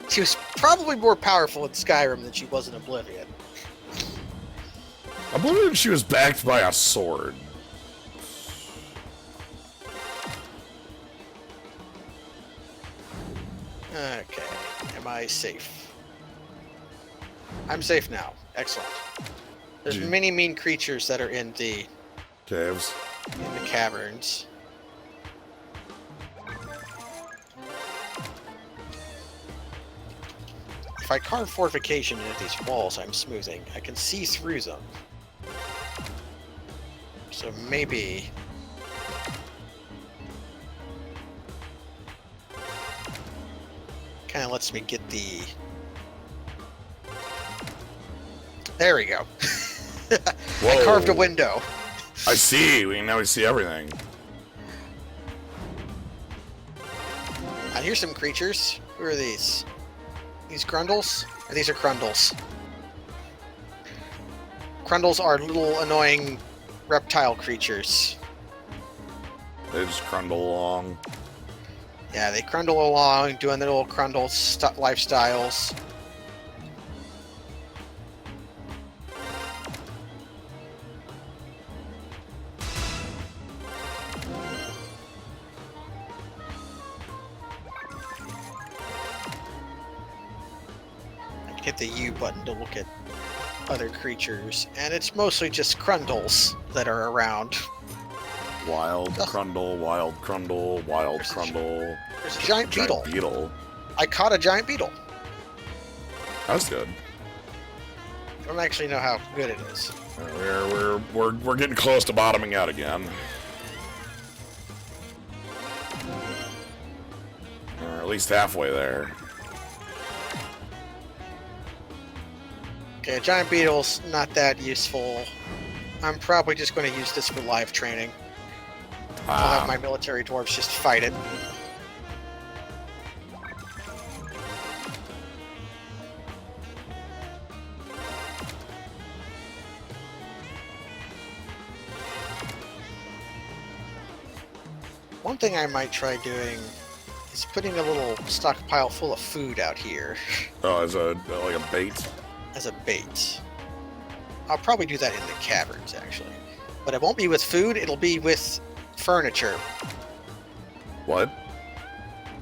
She was probably more powerful in Skyrim than she was in Oblivion.
I believe she was backed by a sword.
Okay, am I safe? I'm safe now. Excellent. There's many mean creatures that are in the
Caves.
Caverns. If I carve fortification into these walls I'm smoothing, I can see through them. So maybe... kind of lets me get the... There we go. I carved a
Whoa.
window.
I see. Now we see everything.
And here's some creatures. Who are these? These Grundles? Or these are Crundles. Crundles are little annoying reptile creatures.
They just crundle along.
Yeah, they crundle along, doing their little Crundle lifestyles. Hit the U button to look at other creatures, and it's mostly just Crundles that are around.
Wild Crundle, Wild Crundle, Wild
There's a
Crundle.
There's a giant beetle.
Beetle.
I caught a giant beetle.
That's good.
I don't actually know how good it is.
We're getting close to bottoming out again. Or at least halfway there.
Okay, a giant beetle's not that useful. I'm probably just going to use this for live training. I'll have my military dwarves just fight it. One thing I might try doing is putting a little stockpile full of food out here
Oh, as a like a bait.
as a bait. I'll probably do that in the caverns, actually. But it won't be with food, it'll be with furniture.
What?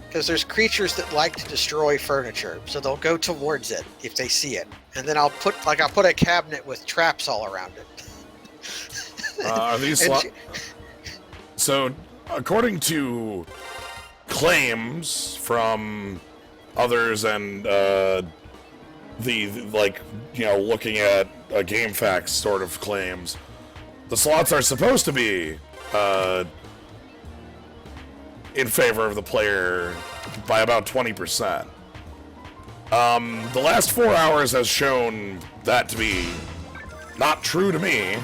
Because there's creatures that like to destroy furniture, so they'll go towards it if they see it. And then I'll put a cabinet with traps all around it.
Are these
And
So, according to claims from others and looking at GameFAQs sort of claims, the slots are supposed to be in favor of the player by about 20%. The last 4 hours has shown that to be not true to me.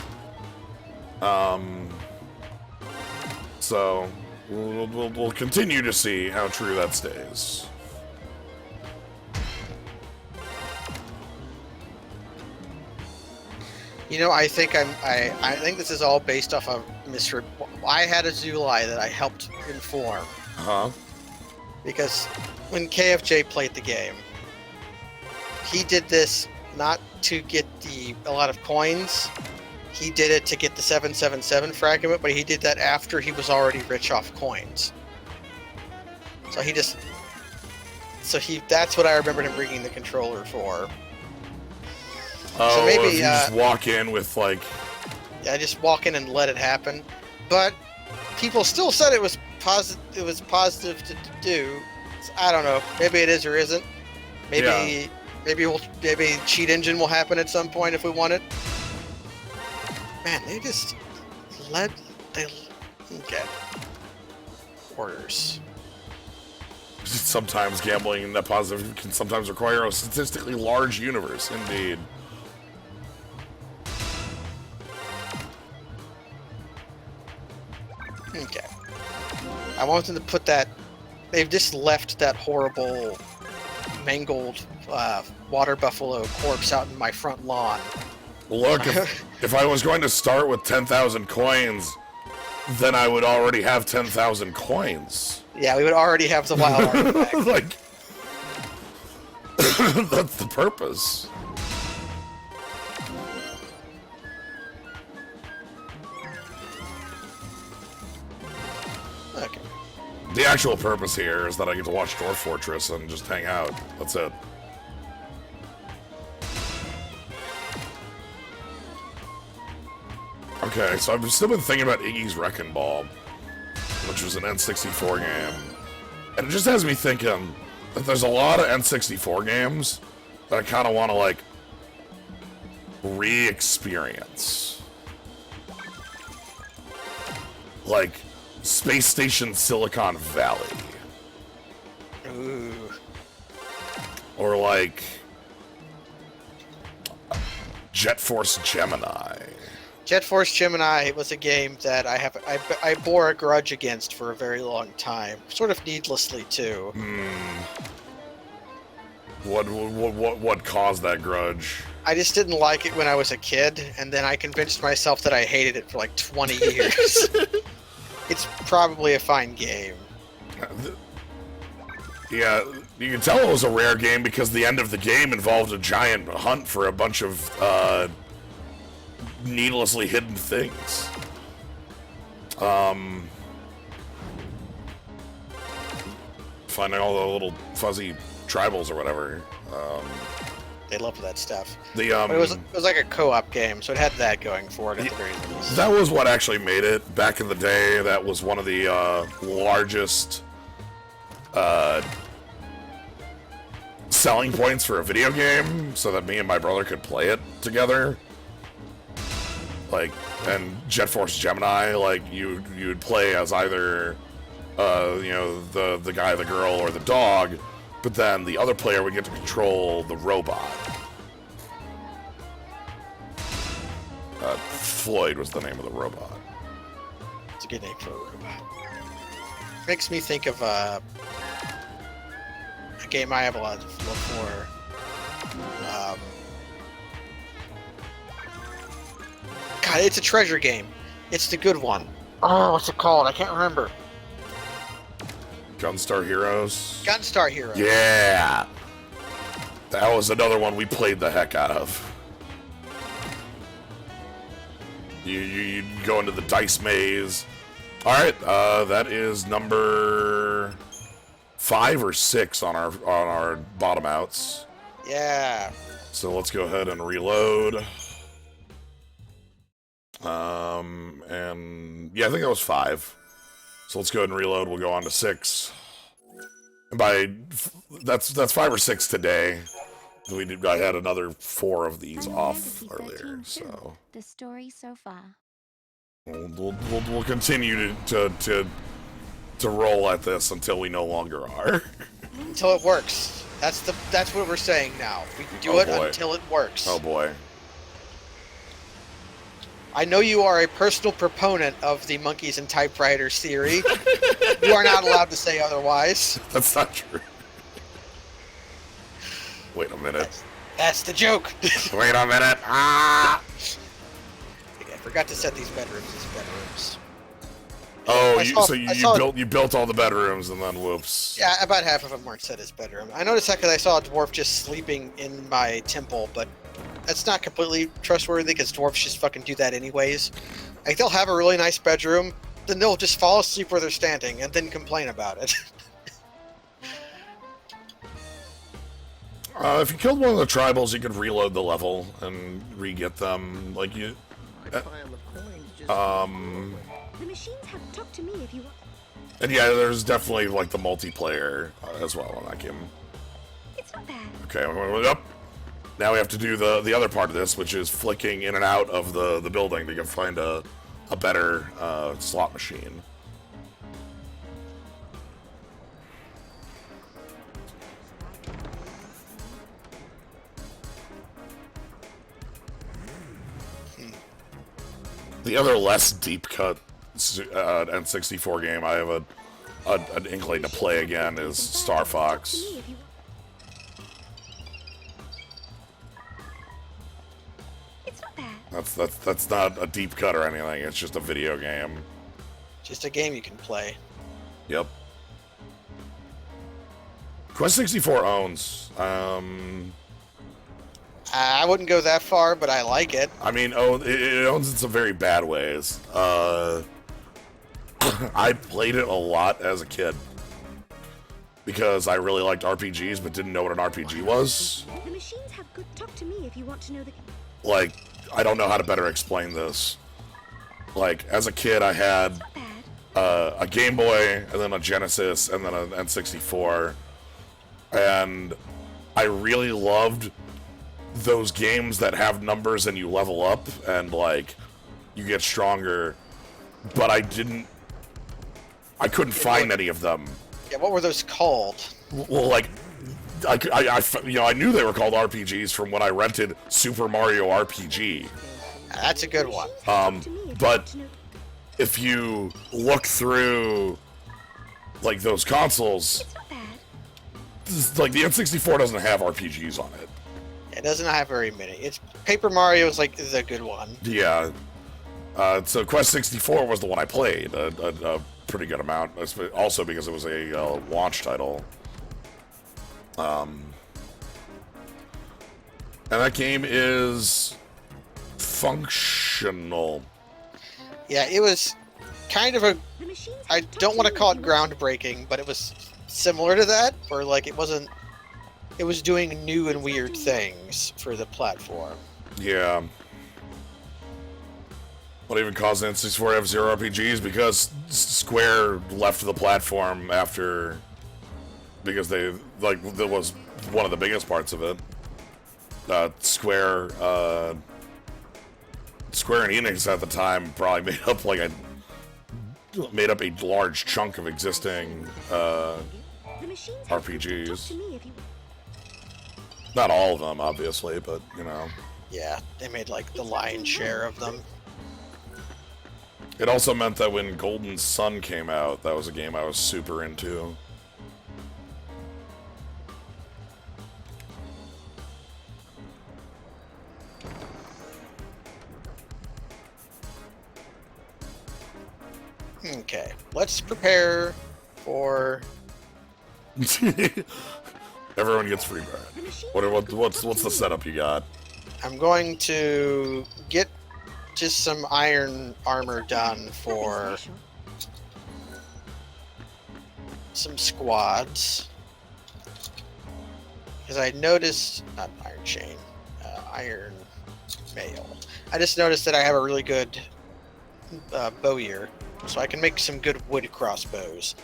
So we'll continue to see how true that stays.
You know, I think I think this is all based off of I had a Zulai that I helped inform.
Huh?
Because when KFJ played the game, he did this not to get a lot of coins. He did it to get the 777 fragment, but he did that after he was already rich off coins. That's what I remembered him bringing the controller for.
Oh,
So maybe,
if you just walk in with like...
Yeah, just walk in and let it happen. But people still said it was positive. It was positive to do. So I don't know. Maybe it is or isn't. Maybe maybe cheat engine will happen at some point if we want it. Man, they just okay. Orders.
Sometimes gambling in that positive can sometimes require a statistically large universe, indeed.
Okay. I want them to put that. They've just left that horrible, mangled water buffalo corpse out in my front lawn.
Look, if I was going to start with 10,000 coins, then I would already have 10,000 coins.
Yeah, we would already have the wild artifact.
Like, that's the purpose.
Okay.
The actual purpose here is that I get to watch Dwarf Fortress and just hang out. That's it. Okay, so I've still been thinking about Iggy's Wrecking Ball, which was an N64 game. And it just has me thinking that there's a lot of N64 games that I kind of want to, like, re-experience. Like, Space Station Silicon Valley.
Ooh.
Or like Jet Force Gemini.
Jet Force Gemini was a game that I bore a grudge against for a very long time, sort of needlessly too.
What caused that grudge?
I just didn't like it when I was a kid, and then I convinced myself that I hated it for like 20 years. It's probably a fine game.
Yeah, you can tell it was a rare game because the end of the game involved a giant hunt for a bunch of needlessly hidden things. Finding all the little fuzzy tribals or whatever.
They love that stuff.
But
But it was like a co-op game, so it had that going for it at the very least.
that was what actually made it back in the day. That was one of the largest selling points for a video game, so that me and my brother could play it together. Like, and Jet Force Gemini, like you'd play as either the guy, the girl, or the dog, but then the other player would get to control the robot. Floyd was the name of the robot.
It's a good name for a robot. Makes me think of a game I have a lot of love for. God, it's a treasure game. It's the good one. Oh, what's it called? I can't remember.
Gunstar Heroes?
Gunstar Heroes.
Yeah! That was another one we played the heck out of. You go into the dice maze. Alright, that is number 5 or 6 on our bottom outs.
Yeah.
So let's go ahead and reload. And yeah, I think that was 5. So let's go ahead and reload. We'll go on to 6. And that's 5 or 6 today. I had another 4 of these off earlier, so
The story so far.
we'll continue to roll at this until we no longer are.
Until it works. That's what we're saying now. We do
Oh,
it
boy.
until it works.
Oh boy.
I know you are a personal proponent of the monkeys and typewriters theory. You are not allowed to say otherwise.
That's not true. Wait a minute.
That's the joke.
Wait a minute. Ah!
I forgot to set these bedrooms as bedrooms.
Oh,
I saw-
you built all the bedrooms and then whoops.
Yeah, about half of them weren't set as bedroom. I noticed that because I saw a dwarf just sleeping in my temple, but that's not completely trustworthy because dwarves just fucking do that anyways. Like, they'll have a really nice bedroom, then they'll just fall asleep where they're standing and then complain about it.
If you killed one of the tribals, you could reload the level and re-get them. Like you.
The machines have talked to me if you want.
And yeah, there's definitely like the multiplayer as well in that game.
It's not bad.
Okay, we're up. Now we have to do the other part of this, which is flicking in and out of the building to find a better slot machine. The other less deep cut N64 game I have an inkling to play again is Star Fox.
Me if you want. It's not bad.
That's not a deep cut or anything. It's just a video game.
Just a game you can play.
Yep. Quest 64 owns.
I wouldn't go that far, but I like it.
I mean, it owns in some very bad ways. I played it a lot as a kid because I really liked RPGs, but didn't know what an RPG was.
The machines have good. Talk to me if you want to know the.
Like, I don't know how to better explain this. Like, as a kid, I had
It's not bad.
a Game Boy, and then a Genesis, and then an N64. And I really loved those games that have numbers and you level up and, like, you get stronger. But I couldn't find any of them.
Yeah, what were those called?
Well, like, I knew they were called RPGs from when I rented Super Mario RPG.
That's a good one.
But if you look through, like, those consoles,
It's not bad.
like, the N64 doesn't have RPGs on it.
It doesn't have very many. It's Paper Mario is like the good one.
Yeah. So Quest 64 was the one I played a pretty good amount, also because it was a launch title. And that game is functional.
Yeah, it was kind of a.
The machines
I
have
don't want to
talked
call
me
it
if you want-
groundbreaking, but it was similar to that, where like it wasn't. It was doing new and weird things for the platform.
Yeah. What even caused N64 to have zero RPGs? Because Square left the platform after, because they, like, that was one of the biggest parts of it. Square and Enix at the time probably made up a large chunk of existing
The machines have talked
RPGs.
to me if you-
Not all of them, obviously, but, you know.
Yeah, they made like the lion's share of them.
It also meant that when Golden Sun came out, that was a game I was super into.
Okay, let's prepare for.
Everyone gets free bread.
The machines
What's the setup you got?
I'm going to get just some iron armor done for
Nothing special.
some squads. Because I noticed, not iron chain, iron mail. I just noticed that I have a really good bowyer, so I can make some good wood crossbows.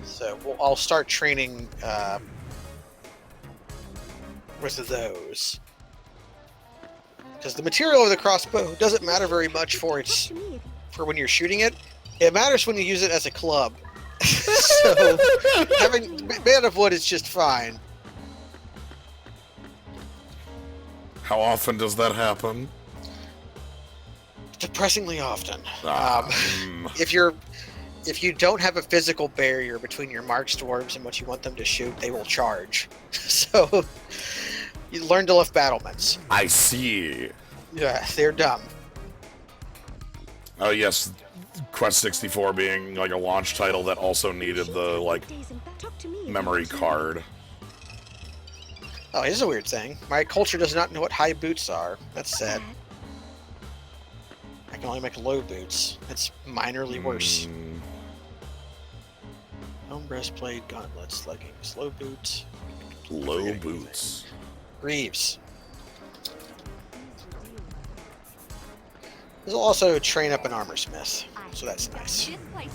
So I'll start training with those. Because the material of the crossbow doesn't matter very much for its
To me if you-
for when you're shooting it. It matters when you use it as a club. So having made out of wood is just fine.
How often does that happen?
Depressingly often.
Ah,
If you don't have a physical barrier between your marked dwarves and what you want them to shoot, they will charge. So you learn to lift battlements.
I see.
Yeah, they're dumb.
Oh yes, Quest 64 being like a launch title that also needed the like
Days in- talk to me if you
memory
want to.
card.
Oh, here's a weird thing. My culture does not know what high boots are. That's
It's not
sad.
bad.
I can only make low boots. It's minorly worse. Home breastplate, gauntlets, leggings, low boots.
Low boots.
Greaves. This will also train up an armor smith, so that's nice.
This place is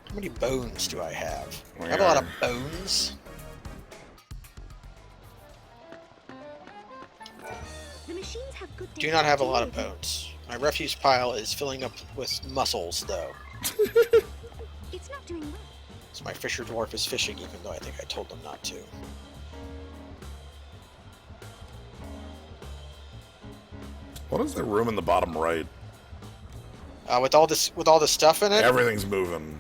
How many bones do I have? I
We
have a lot
are-
of bones.
The machines have good
Do
days.
not have a
Talk to
lot
me
of
if you-
bones. My refuse pile is filling up with muscles, though.
It's not doing well.
So my fisher dwarf is fishing, even though I think I told them not to.
What is that room in the bottom right?
With all this stuff in it,
Everything's moving.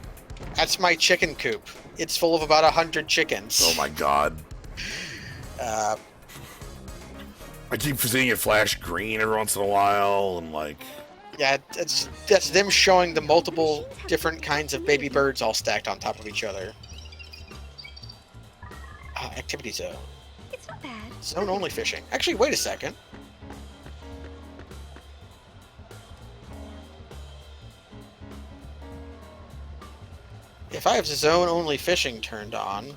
that's my chicken coop. It's full of about 100 chickens.
Oh my god.
Uh,
I keep seeing it flash green every once in a while, and like,
yeah, that's them showing the multiple different kinds of baby birds all stacked on top of each other. Activity zone.
It's not bad.
Zone only fishing. Actually, wait a second. If I have zone only fishing turned on,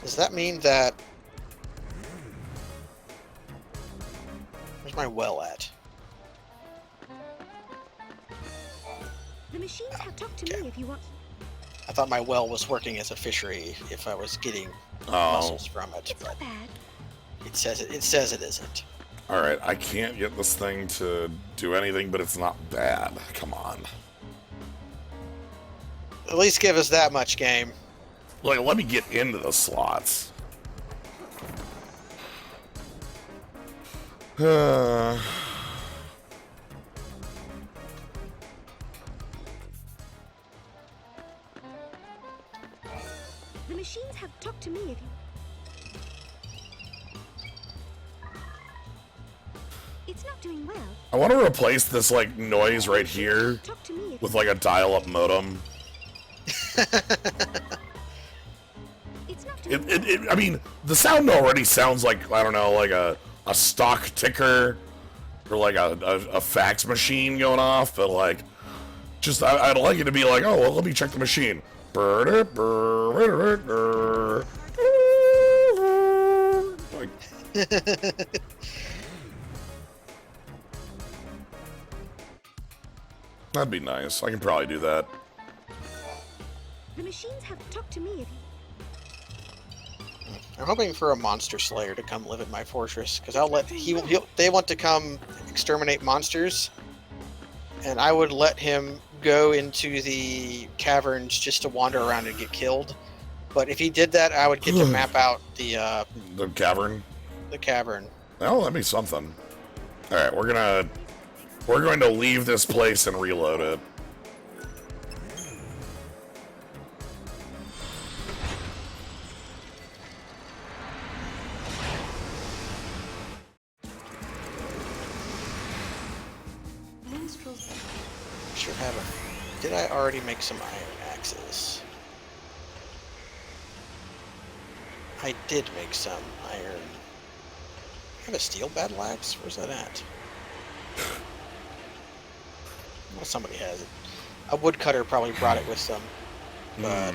does that mean that... Where's my well at?
The machines have talked to
Okay.
me if you want.
I thought my well was working as a fishery if I was getting
oh,
mussels from it,
It's
but
not bad.
it says it isn't.
Alright, I can't get this thing to do anything, but it's not bad. Come on.
At least give us that much game.
Like, let me get into the slots.
The machines have talked to me if you... It's not doing well.
I want to replace this, like, noise right here
Talk to me if
with, like, a dial-up modem.
It's not doing well.
I mean, the sound already sounds like, I don't know, like a stock ticker or like a fax machine going off, but like, just, I'd like it to be like, oh, well, let me check the machine. Like, that'd be nice. I can probably do that.
The machines have talked to me if you...
I'm hoping for a monster slayer to come live in my fortress, because I'll let they want to come exterminate monsters, and I would let him go into the caverns just to wander around and get killed. But if he did that, I would get to map out the
cavern.
The cavern.
Oh, that'd be something. All right, we're going to leave this place and reload it.
Should have a. Did I already make some iron axes? I did make some iron. I have a steel battle axe? Where's that at? Well, somebody has it. A woodcutter probably brought it with them. But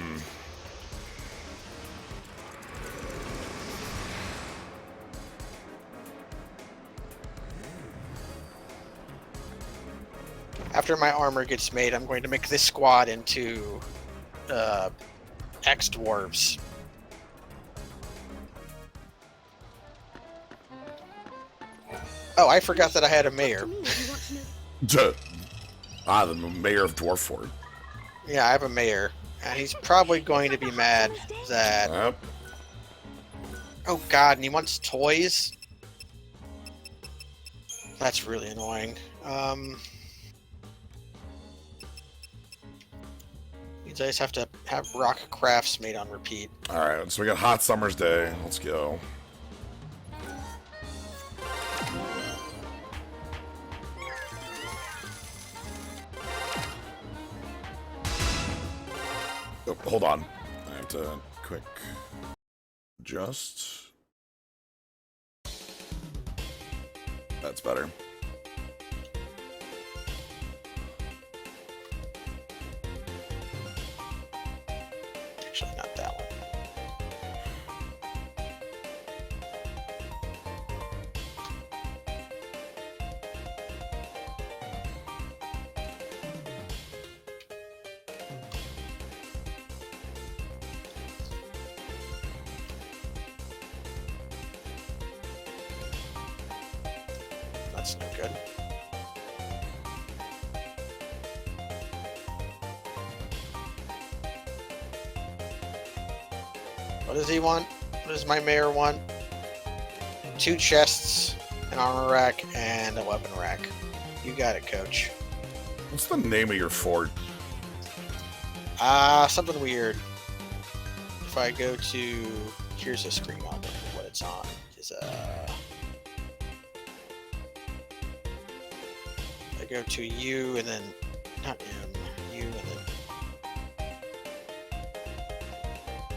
after my armor gets made, I'm going to make this squad into ex-dwarves. Oh, I forgot that I had a mayor.
To me if you want to know.
The mayor of Dwarford.
Yeah, I have a mayor. And he's probably going to be mad that...
Yep.
Oh god, and he wants toys? That's really annoying. You guys have to have rock crafts made on repeat.
Alright, so we got Hot Summer's Day. Let's go. Oh, hold on. I have to quick adjust. That's better.
Actually, not that one. That's no good. What does he want? What does my mayor want? 2 chests, an armor rack, and a weapon rack. You got it, coach.
What's the name of your fort?
Something weird. If I go to... Here's a screen on what it's on. Is I go to U and then... Not M. U and then...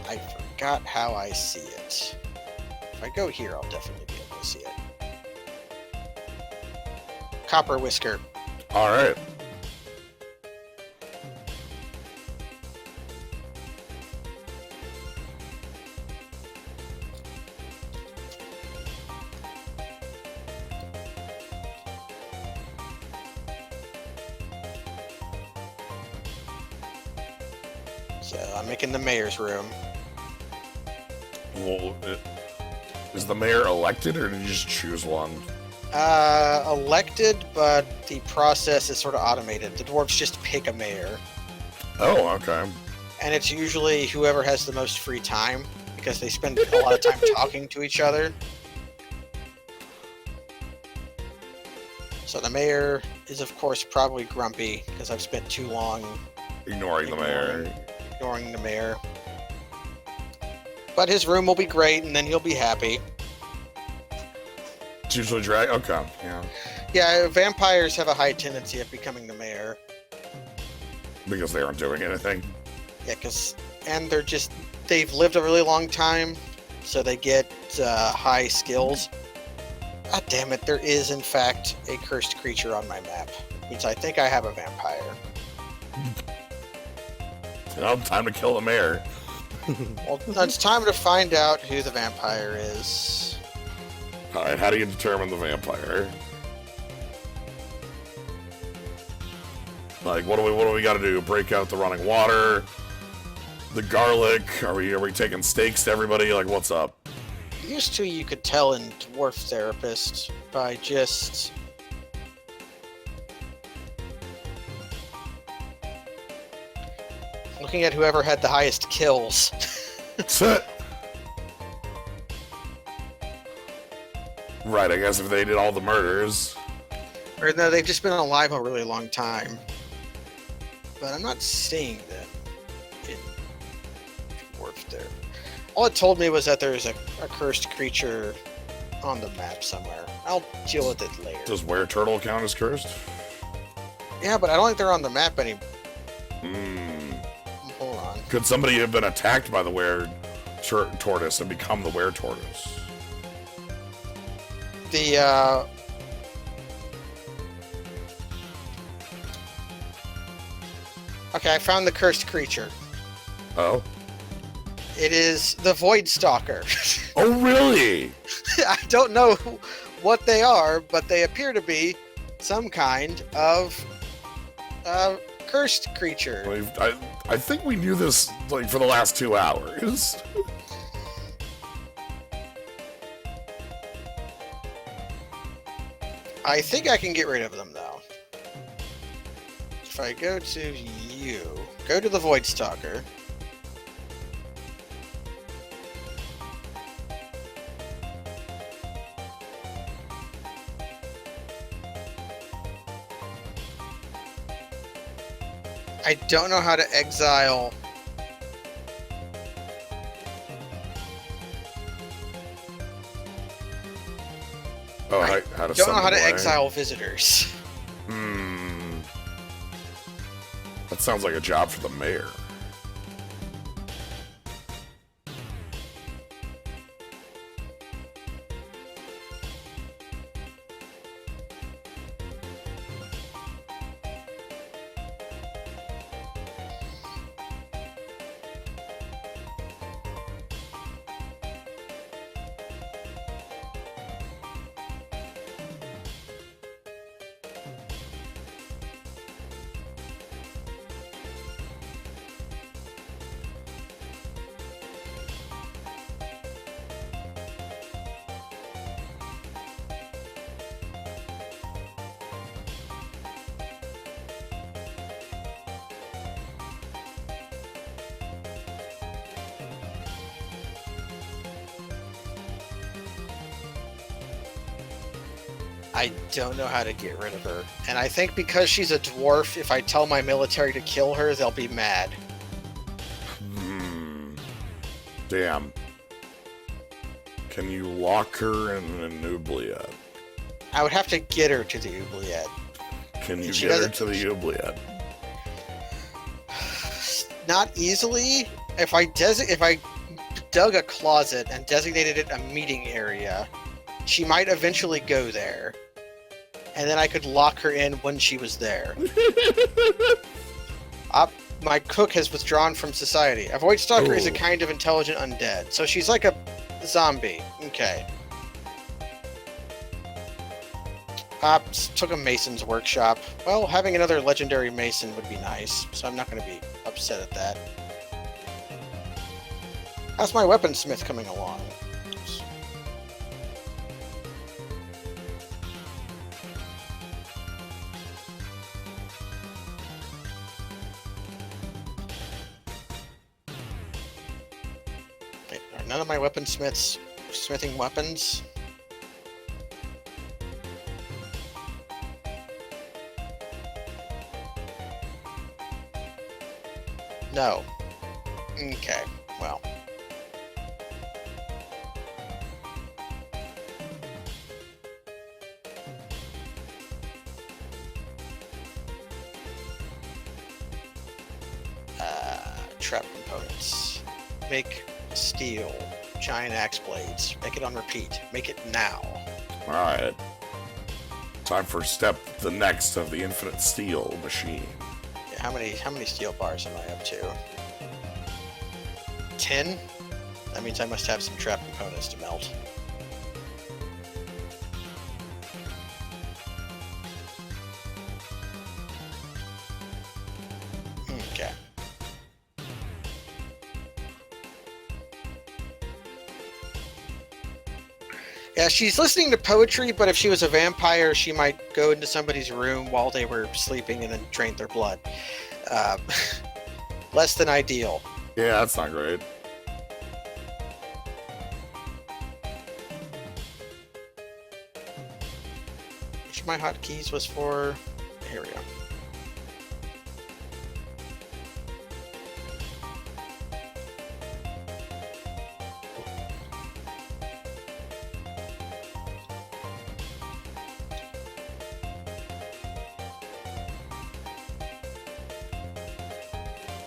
I forgot how I see it. If I go here, I'll definitely be able to see it. Copper Whisker.
Alright.
So I'm making the mayor's room.
Well, is the mayor elected, or did you just choose one?
Elected, but the process is sort of automated. The dwarves just pick a mayor,
Oh, okay.
and it's usually whoever has the most free time because they spend a lot of time talking to each other. So the mayor is, of course, probably grumpy because I've spent too long
Ignoring the mayor.
ignoring the mayor. But his room will be great, and then he'll be happy.
It's usually drag. Okay, yeah.
Yeah, vampires have a high tendency of becoming the mayor.
Because they aren't doing anything.
Yeah, and they've lived a really long time, so they get high skills. God damn it, there is in fact a cursed creature on my map, which I think I have a vampire.
Well, time to kill the mayor.
Well, it's time to find out who the vampire is.
Alright, how do you determine the vampire? Like, what do we gotta do? Break out the running water? The garlic? Are we taking steaks to everybody? Like, what's up?
Used to, you could tell in Dwarf Therapist by just looking at whoever had the highest kills.
Right, I guess if they did all the murders.
Or no, they've just been alive a really long time. But I'm not seeing them in Dwarf Therapist. All it told me was that there's a cursed creature on the map somewhere. I'll deal with it later.
Does Were Turtle count as cursed?
Yeah, but I don't think they're on the map anymore. Hold on.
Could somebody have been attacked by the Were Tortoise and become the Were Tortoise?
Okay, I found the cursed creature.
Oh?
It is the Void Stalker.
Oh, really?
I don't know what they are, but they appear to be some kind of cursed creature.
I think we knew this, like, for the last 2 hours.
I think I can get rid of them, though. If I go to you, go to the Void Stalker. I don't know how to exile.
Oh,
I
how to
don't know how to
summon away.
exile visitors.
That sounds like a job for the mayor. I don't know how to get rid of her. And I think because she's a dwarf, if I tell my military to kill her, they'll be mad. Damn. Can you lock her in an oubliette?
I would have to get her to the oubliette.
Can you
She
get her
doesn't-
to the oubliette?
Not easily. If I dug a closet and designated it a meeting area, she might eventually go there. And then I could lock her in when she was there. My cook has withdrawn from society. A Void Stalker is a
Ooh.
kind of intelligent undead. So she's like a zombie. Okay. Took a mason's workshop. Well, having another legendary mason would be nice, so I'm not going to be upset at that. How's my weaponsmith coming along? none of my weaponsmiths smithing weapons. No. Okay, well. Trap components. Make steel. Giant axe blades. Make it on repeat. Make it now.
Alright. Time for the next of the infinite steel machine.
Yeah, how many steel bars am I up to? 10? That means I must have some trap components to melt. Okay. Yeah, she's listening to poetry, but if she was a vampire, she might go into somebody's room while they were sleeping and then drain their blood. Less than ideal.
Yeah, that's not great.
Which of my hotkeys was for? Here we go.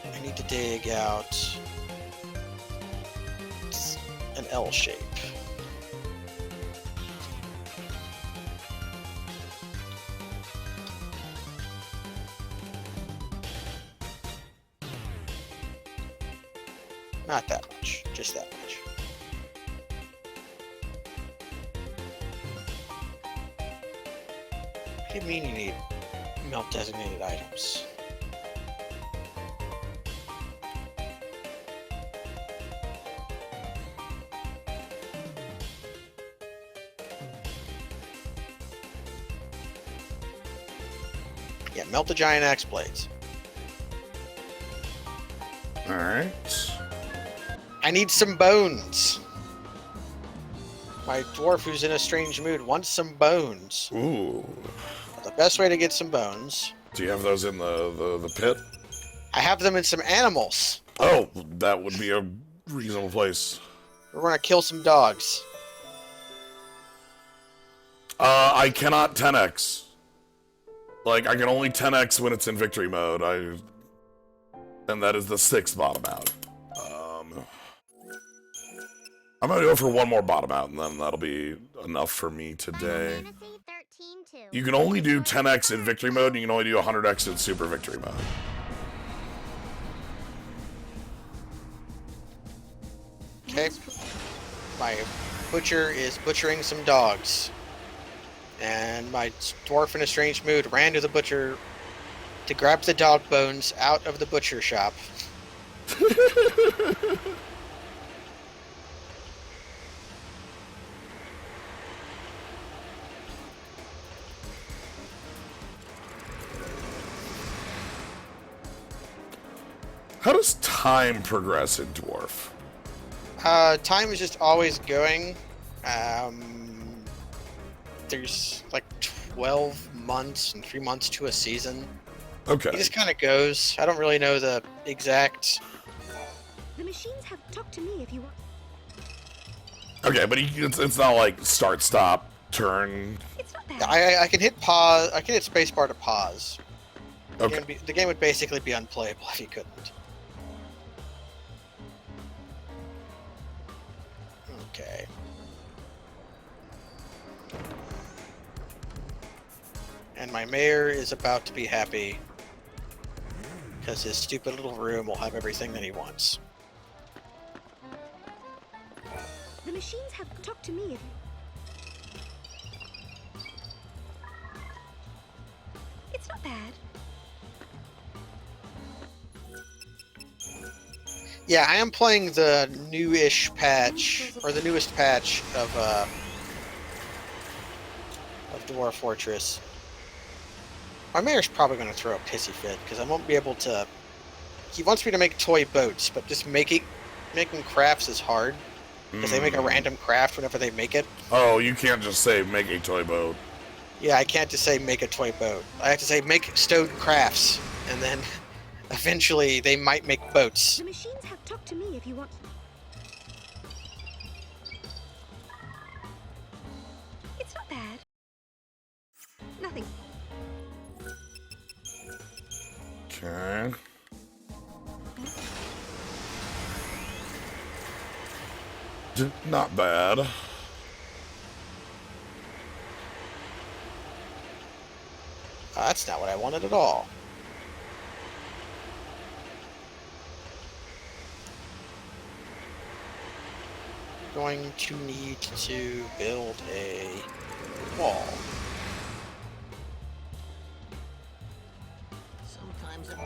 I need to dig out an L shape. Not that much, just that much. What do you mean you need melt designated items? Yeah, melt the giant axe blades.
Alright.
I need some bones. My dwarf who's in a strange mood wants some bones.
Ooh.
The best way to get some bones.
Do you have those in the pit?
I have them in some animals.
Oh, that would be a reasonable place.
We're gonna kill some dogs.
I cannot 10x. Like, I can only 10x when it's in victory mode. And that is the 6th bottom out. I'm gonna go for one more bottom out, and then that'll be enough for me today.
Final Fantasy 13-2.
You can only do 10x in victory mode, and you can only do 100x in super victory mode.
Okay. My butcher is butchering some dogs. And my dwarf in a strange mood ran to the butcher to grab the dog bones out of the butcher shop.
How does time progress in Dwarf?
Time is just always going. There's like 12 months and 3 months to a season.
Okay.
It just kind of goes. I don't really know the exact.
The machines have talked to me if you want.
Okay, but it's not like start, stop, turn.
It's not bad.
I can hit pause. I can hit spacebar to pause.
Okay.
The game would basically be unplayable if you couldn't. Okay. And my mayor is about to be happy because his stupid little room will have everything that he wants.
The machines have talked to me if... It's not bad.
Yeah, I am playing the newish patch, or the newest patch of Dwarf Fortress. My mayor's probably going to throw a pissy fit, because I won't be able to... He wants me to make toy boats, but just making crafts is hard. Because they make a random craft whenever they make it.
Oh, you can't just say make a toy boat.
Yeah, I can't just say make a toy boat. I have to say make stone crafts, and then eventually they might make boats.
The machines have talked to me if you want. It's not bad. Nothing.
Okay. Not bad.
That's not what I wanted at all. Going to need to build a wall.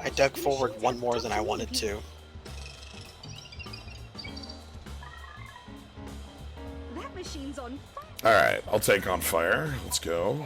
I dug forward one more than I wanted to.
That machine's on fire.
Alright, I'll take on fire. Let's go.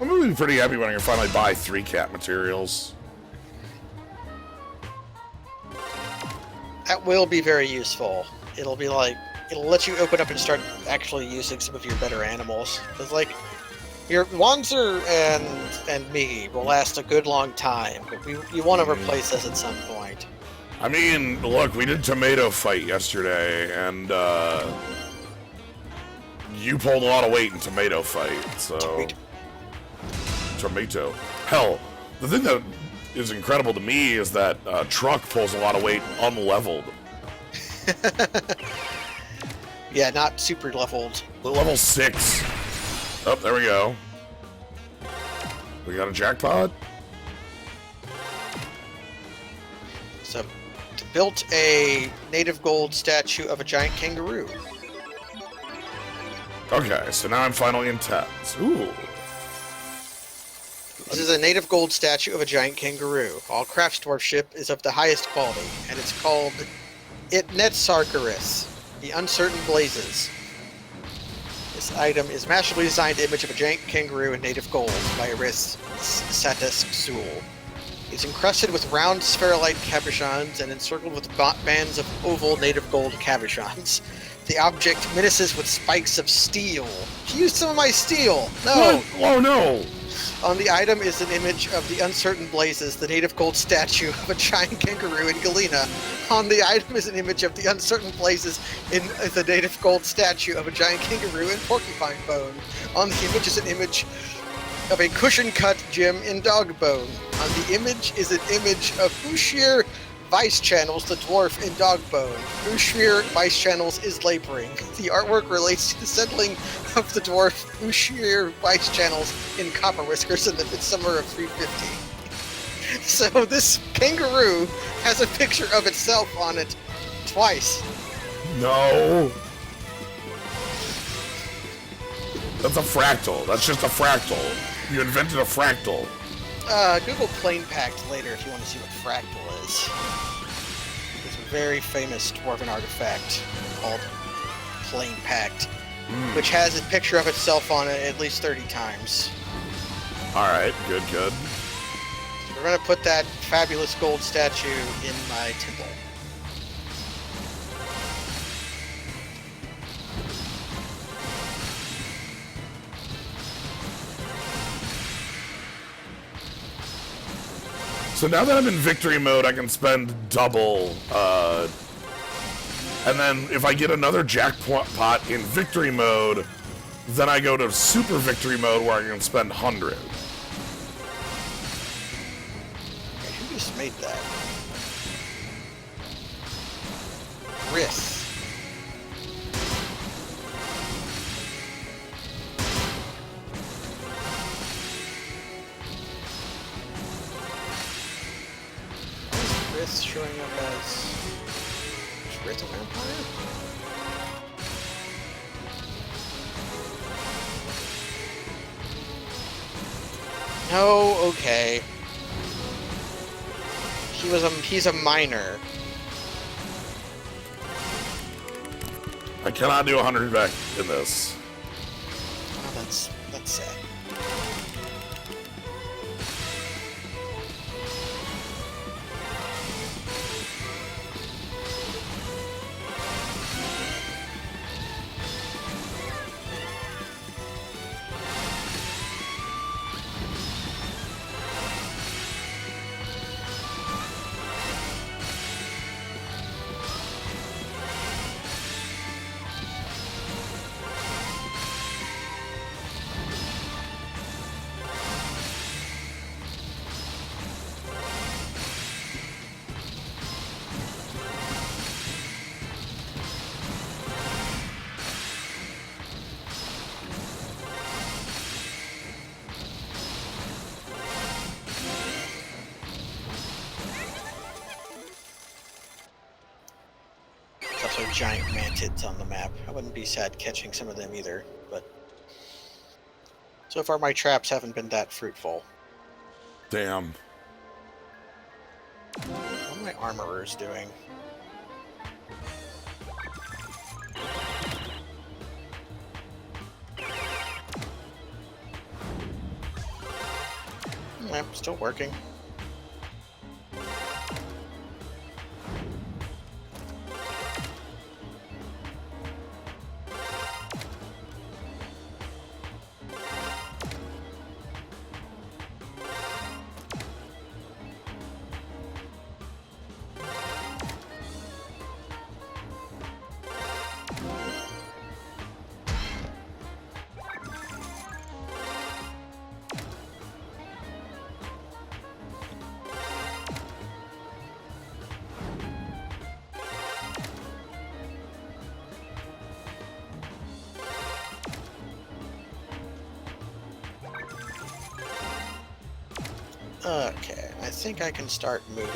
I'm gonna be pretty happy when I can finally buy 3 cat materials.
That will be very useful. It'll be like, it'll let you open up and start actually using some of your better animals. Because like, your Wanzer and me will last a good long time, but you want to replace us at some point.
I mean, look, we did tomato fight yesterday, and you pulled a lot of weight in tomato fight, so... Tomato. Hell, the thing that is incredible to me is that truck pulls a lot of weight unleveled.
Yeah, not super leveled.
Level 6. Oh, there we go. We got a jackpot?
So, built a native gold statue of a giant kangaroo.
Okay, so now I'm finally in tens. Ooh.
This is a native gold statue of a giant kangaroo. All craftsmanship is of the highest quality, and it's called Itnetsarkaris, the Uncertain Blazes. This item is masterfully designed image of a giant kangaroo in native gold by Iris Satis Sul. It's encrusted with round spherulite cabochons and encircled with bands of oval native gold cabochons. The object menaces with spikes of steel. She used some of my steel! No!
What? Oh no!
On the item is an image of the Uncertain Blazes, the native gold statue of a giant kangaroo in Galena. On the item is an image of the Uncertain Blazes in the native gold statue of a giant kangaroo in Porcupine Bone. On the image is an image of a cushion-cut gem in Dog Bone. On the image is an image of Ushir Vice Channels, the dwarf in Dogbone. Ushir Vice Channels is laboring. The artwork relates to the settling of the dwarf Ushir Vice Channels in Copper Whiskers in the midsummer of 350. So this kangaroo has a picture of itself on it twice.
No. That's a fractal. That's just a fractal. You invented a fractal.
Google Plane Pact later if you want to see what fractal is. It's a very famous dwarven artifact called Plane Pact, which has a picture of itself on it at least 30 times.
Alright, good.
So we're going to put that fabulous gold statue in my temple.
So now that I'm in victory mode, I can spend double, and then if I get another jackpot in victory mode, then I go to super victory mode where I can spend 100.
Who just made that? Riss. Chris showing up as... Is Chris a vampire? No, okay. He's a minor.
I cannot do 100 back in this.
Oh, that's sad. There's also giant mantids on the map. I wouldn't be sad catching some of them either, but so far my traps haven't been that fruitful.
Damn.
What are my armorers doing? Lamp still working. Okay, I think I can start moving.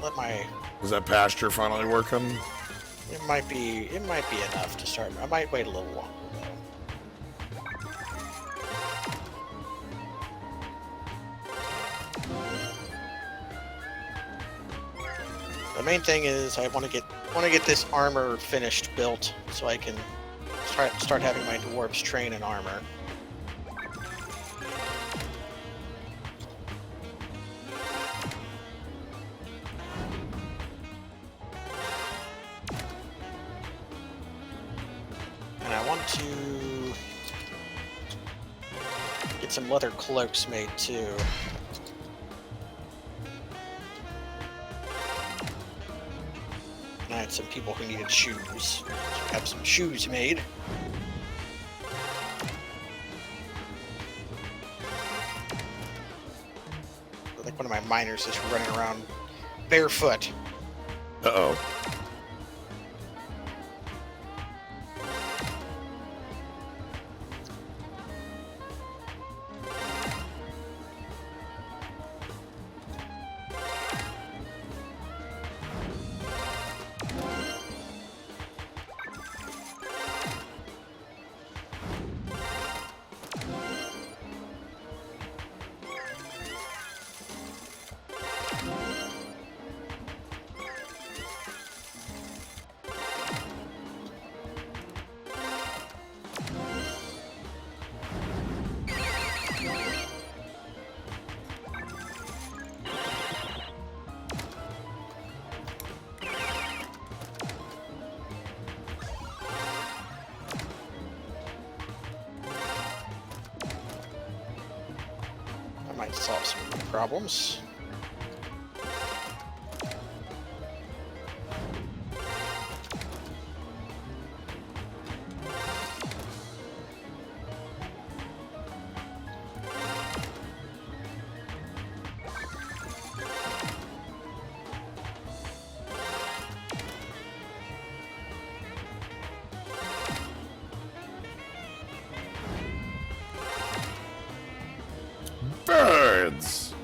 Let my...
Is that pasture finally working?
It might be enough to start. I might wait a little longer though. The main thing is I want to get this armor finished built so I can start having my dwarves train in armor. And I want to get some leather cloaks made too. And I had some people who needed shoes, so I have some shoes made. I think one of my miners is running around barefoot.
Uh-oh. Might solve some problems. Birds!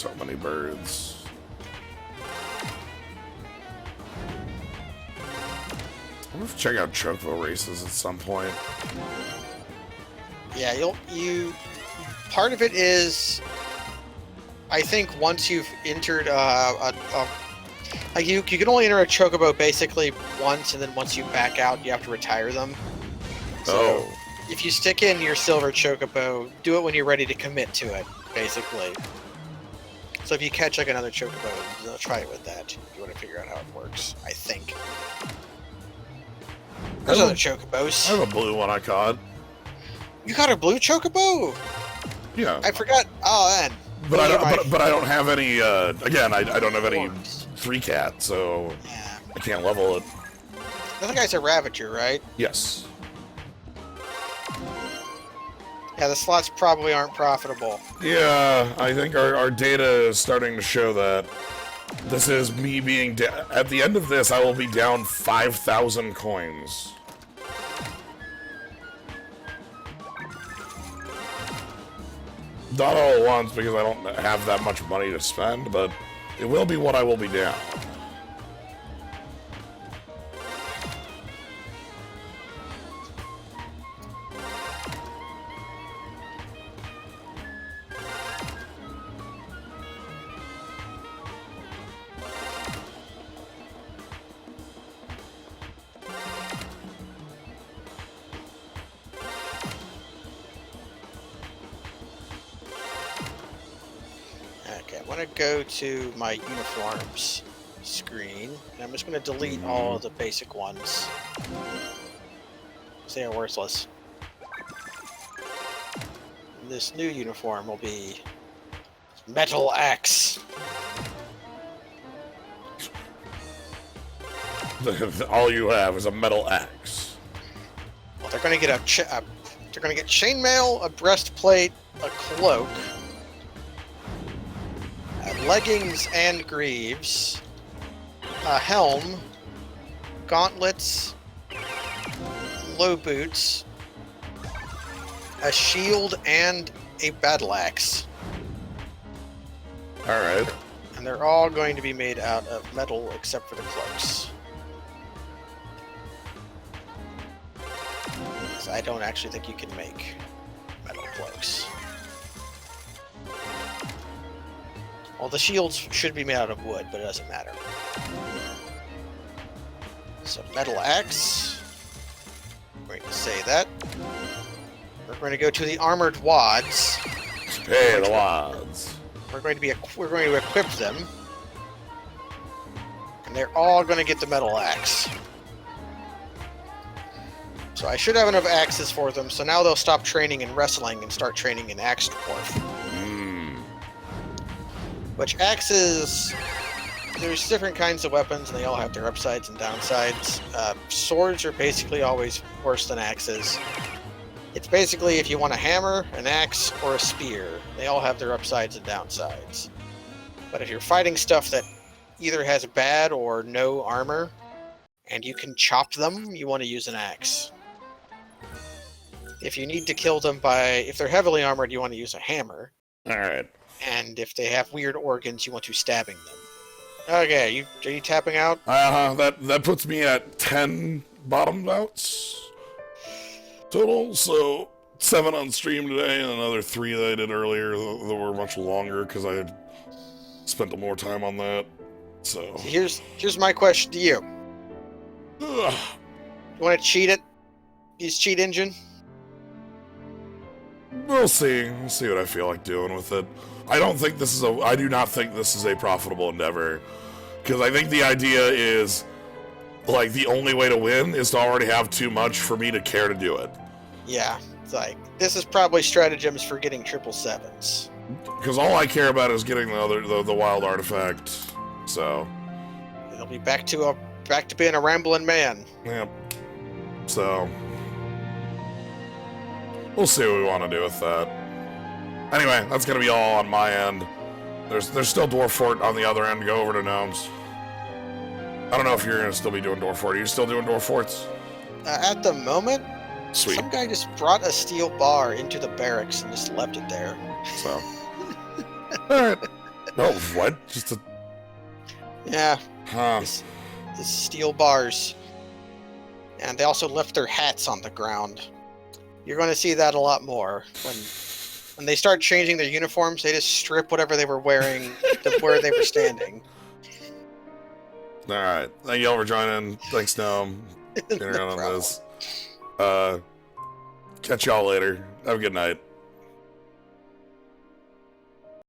So many birds. I'm gonna have to check out Chocobo races at some point.
Yeah, part of it is, I think once you've entered like you can only enter a chocobo basically once, and then once you back out, you have to retire them. So if you stick in your silver chocobo, do it when you're ready to commit to it, basically. So if you catch like another chocobo, they'll try it with that. If you want to figure out how it works, I think. There's other chocobos.
I have a blue one I caught.
You got a blue chocobo?
Yeah.
I forgot. Oh, man.
But I don't have any. Again, I don't have any 3-cat, so
Yeah.
I can't level it.
The other guy's a Ravager, right?
Yes.
Yeah, the slots probably aren't profitable.
Yeah, I think our data is starting to show that. This is me being at the end of this, I will be down 5,000 coins. Not all at once because I don't have that much money to spend, but it will be what I will be down.
Okay, I want to go to my uniforms screen, and I'm just going to delete all of the basic ones. They are worthless. This new uniform will be Metal Axe.
All you have is a metal axe.
Well, they're going to get they're going to get chainmail, a breastplate, a cloak, leggings and greaves, a helm, gauntlets, low boots, a shield, and a battle axe.
Alright.
And they're all going to be made out of metal except for the cloaks. So I don't actually think you can make metal cloaks. Well, the shields should be made out of wood, but it doesn't matter. So, metal axe. We're going to say that. We're going to go to the armored wads.
Hey, the wads.
We're going to equip them, and they're all going to get the metal axe. So I should have enough axes for them. So now they'll stop training in wrestling and start training in axe dwarf. Which axes, there's different kinds of weapons, and they all have their upsides and downsides. Swords are basically always worse than axes. It's basically if you want a hammer, an axe, or a spear. They all have their upsides and downsides. But if you're fighting stuff that either has bad or no armor, and you can chop them, you want to use an axe. If you need to kill them if they're heavily armored, you want to use a hammer.
Alright.
And if they have weird organs, you want to stabbing them. Okay, are you tapping out?
That puts me at 10 bottom outs total, so 7 on stream today, and another 3 that I did earlier that were much longer because I had spent more time on that. So
here's my question to you.
Ugh.
You want to cheat it? Use cheat engine?
We'll see. We'll see what I feel like doing with it. I do not think this is a profitable endeavor. Because I think the idea is, like, the only way to win is to already have too much for me to care to do it.
Yeah, it's like, this is probably stratagems for getting 777s.
Because all I care about is getting the wild artifact, so...
It'll be back to being a rambling man.
Yep. So... we'll see what we want to do with that. Anyway, that's gonna be all on my end. There's still Dwarf Fort on the other end. Go over to Gnomes. I don't know if you're gonna still be doing Dwarf Fort. Are you still doing Dwarf Forts?
At the moment,
Sweet.
some guy just brought a steel bar into the barracks and just left it there.
So. Alright. Oh, what? Just a...
Yeah,
Huh.
the steel bars. And they also left their hats on the ground. You're going to see that a lot more. When they start changing their uniforms, they just strip whatever they were wearing to where they were standing.
Alright. Thank y'all for joining. Thanks, Gnome. Getting
No
around on
problem.
this. Catch y'all later. Have a good night.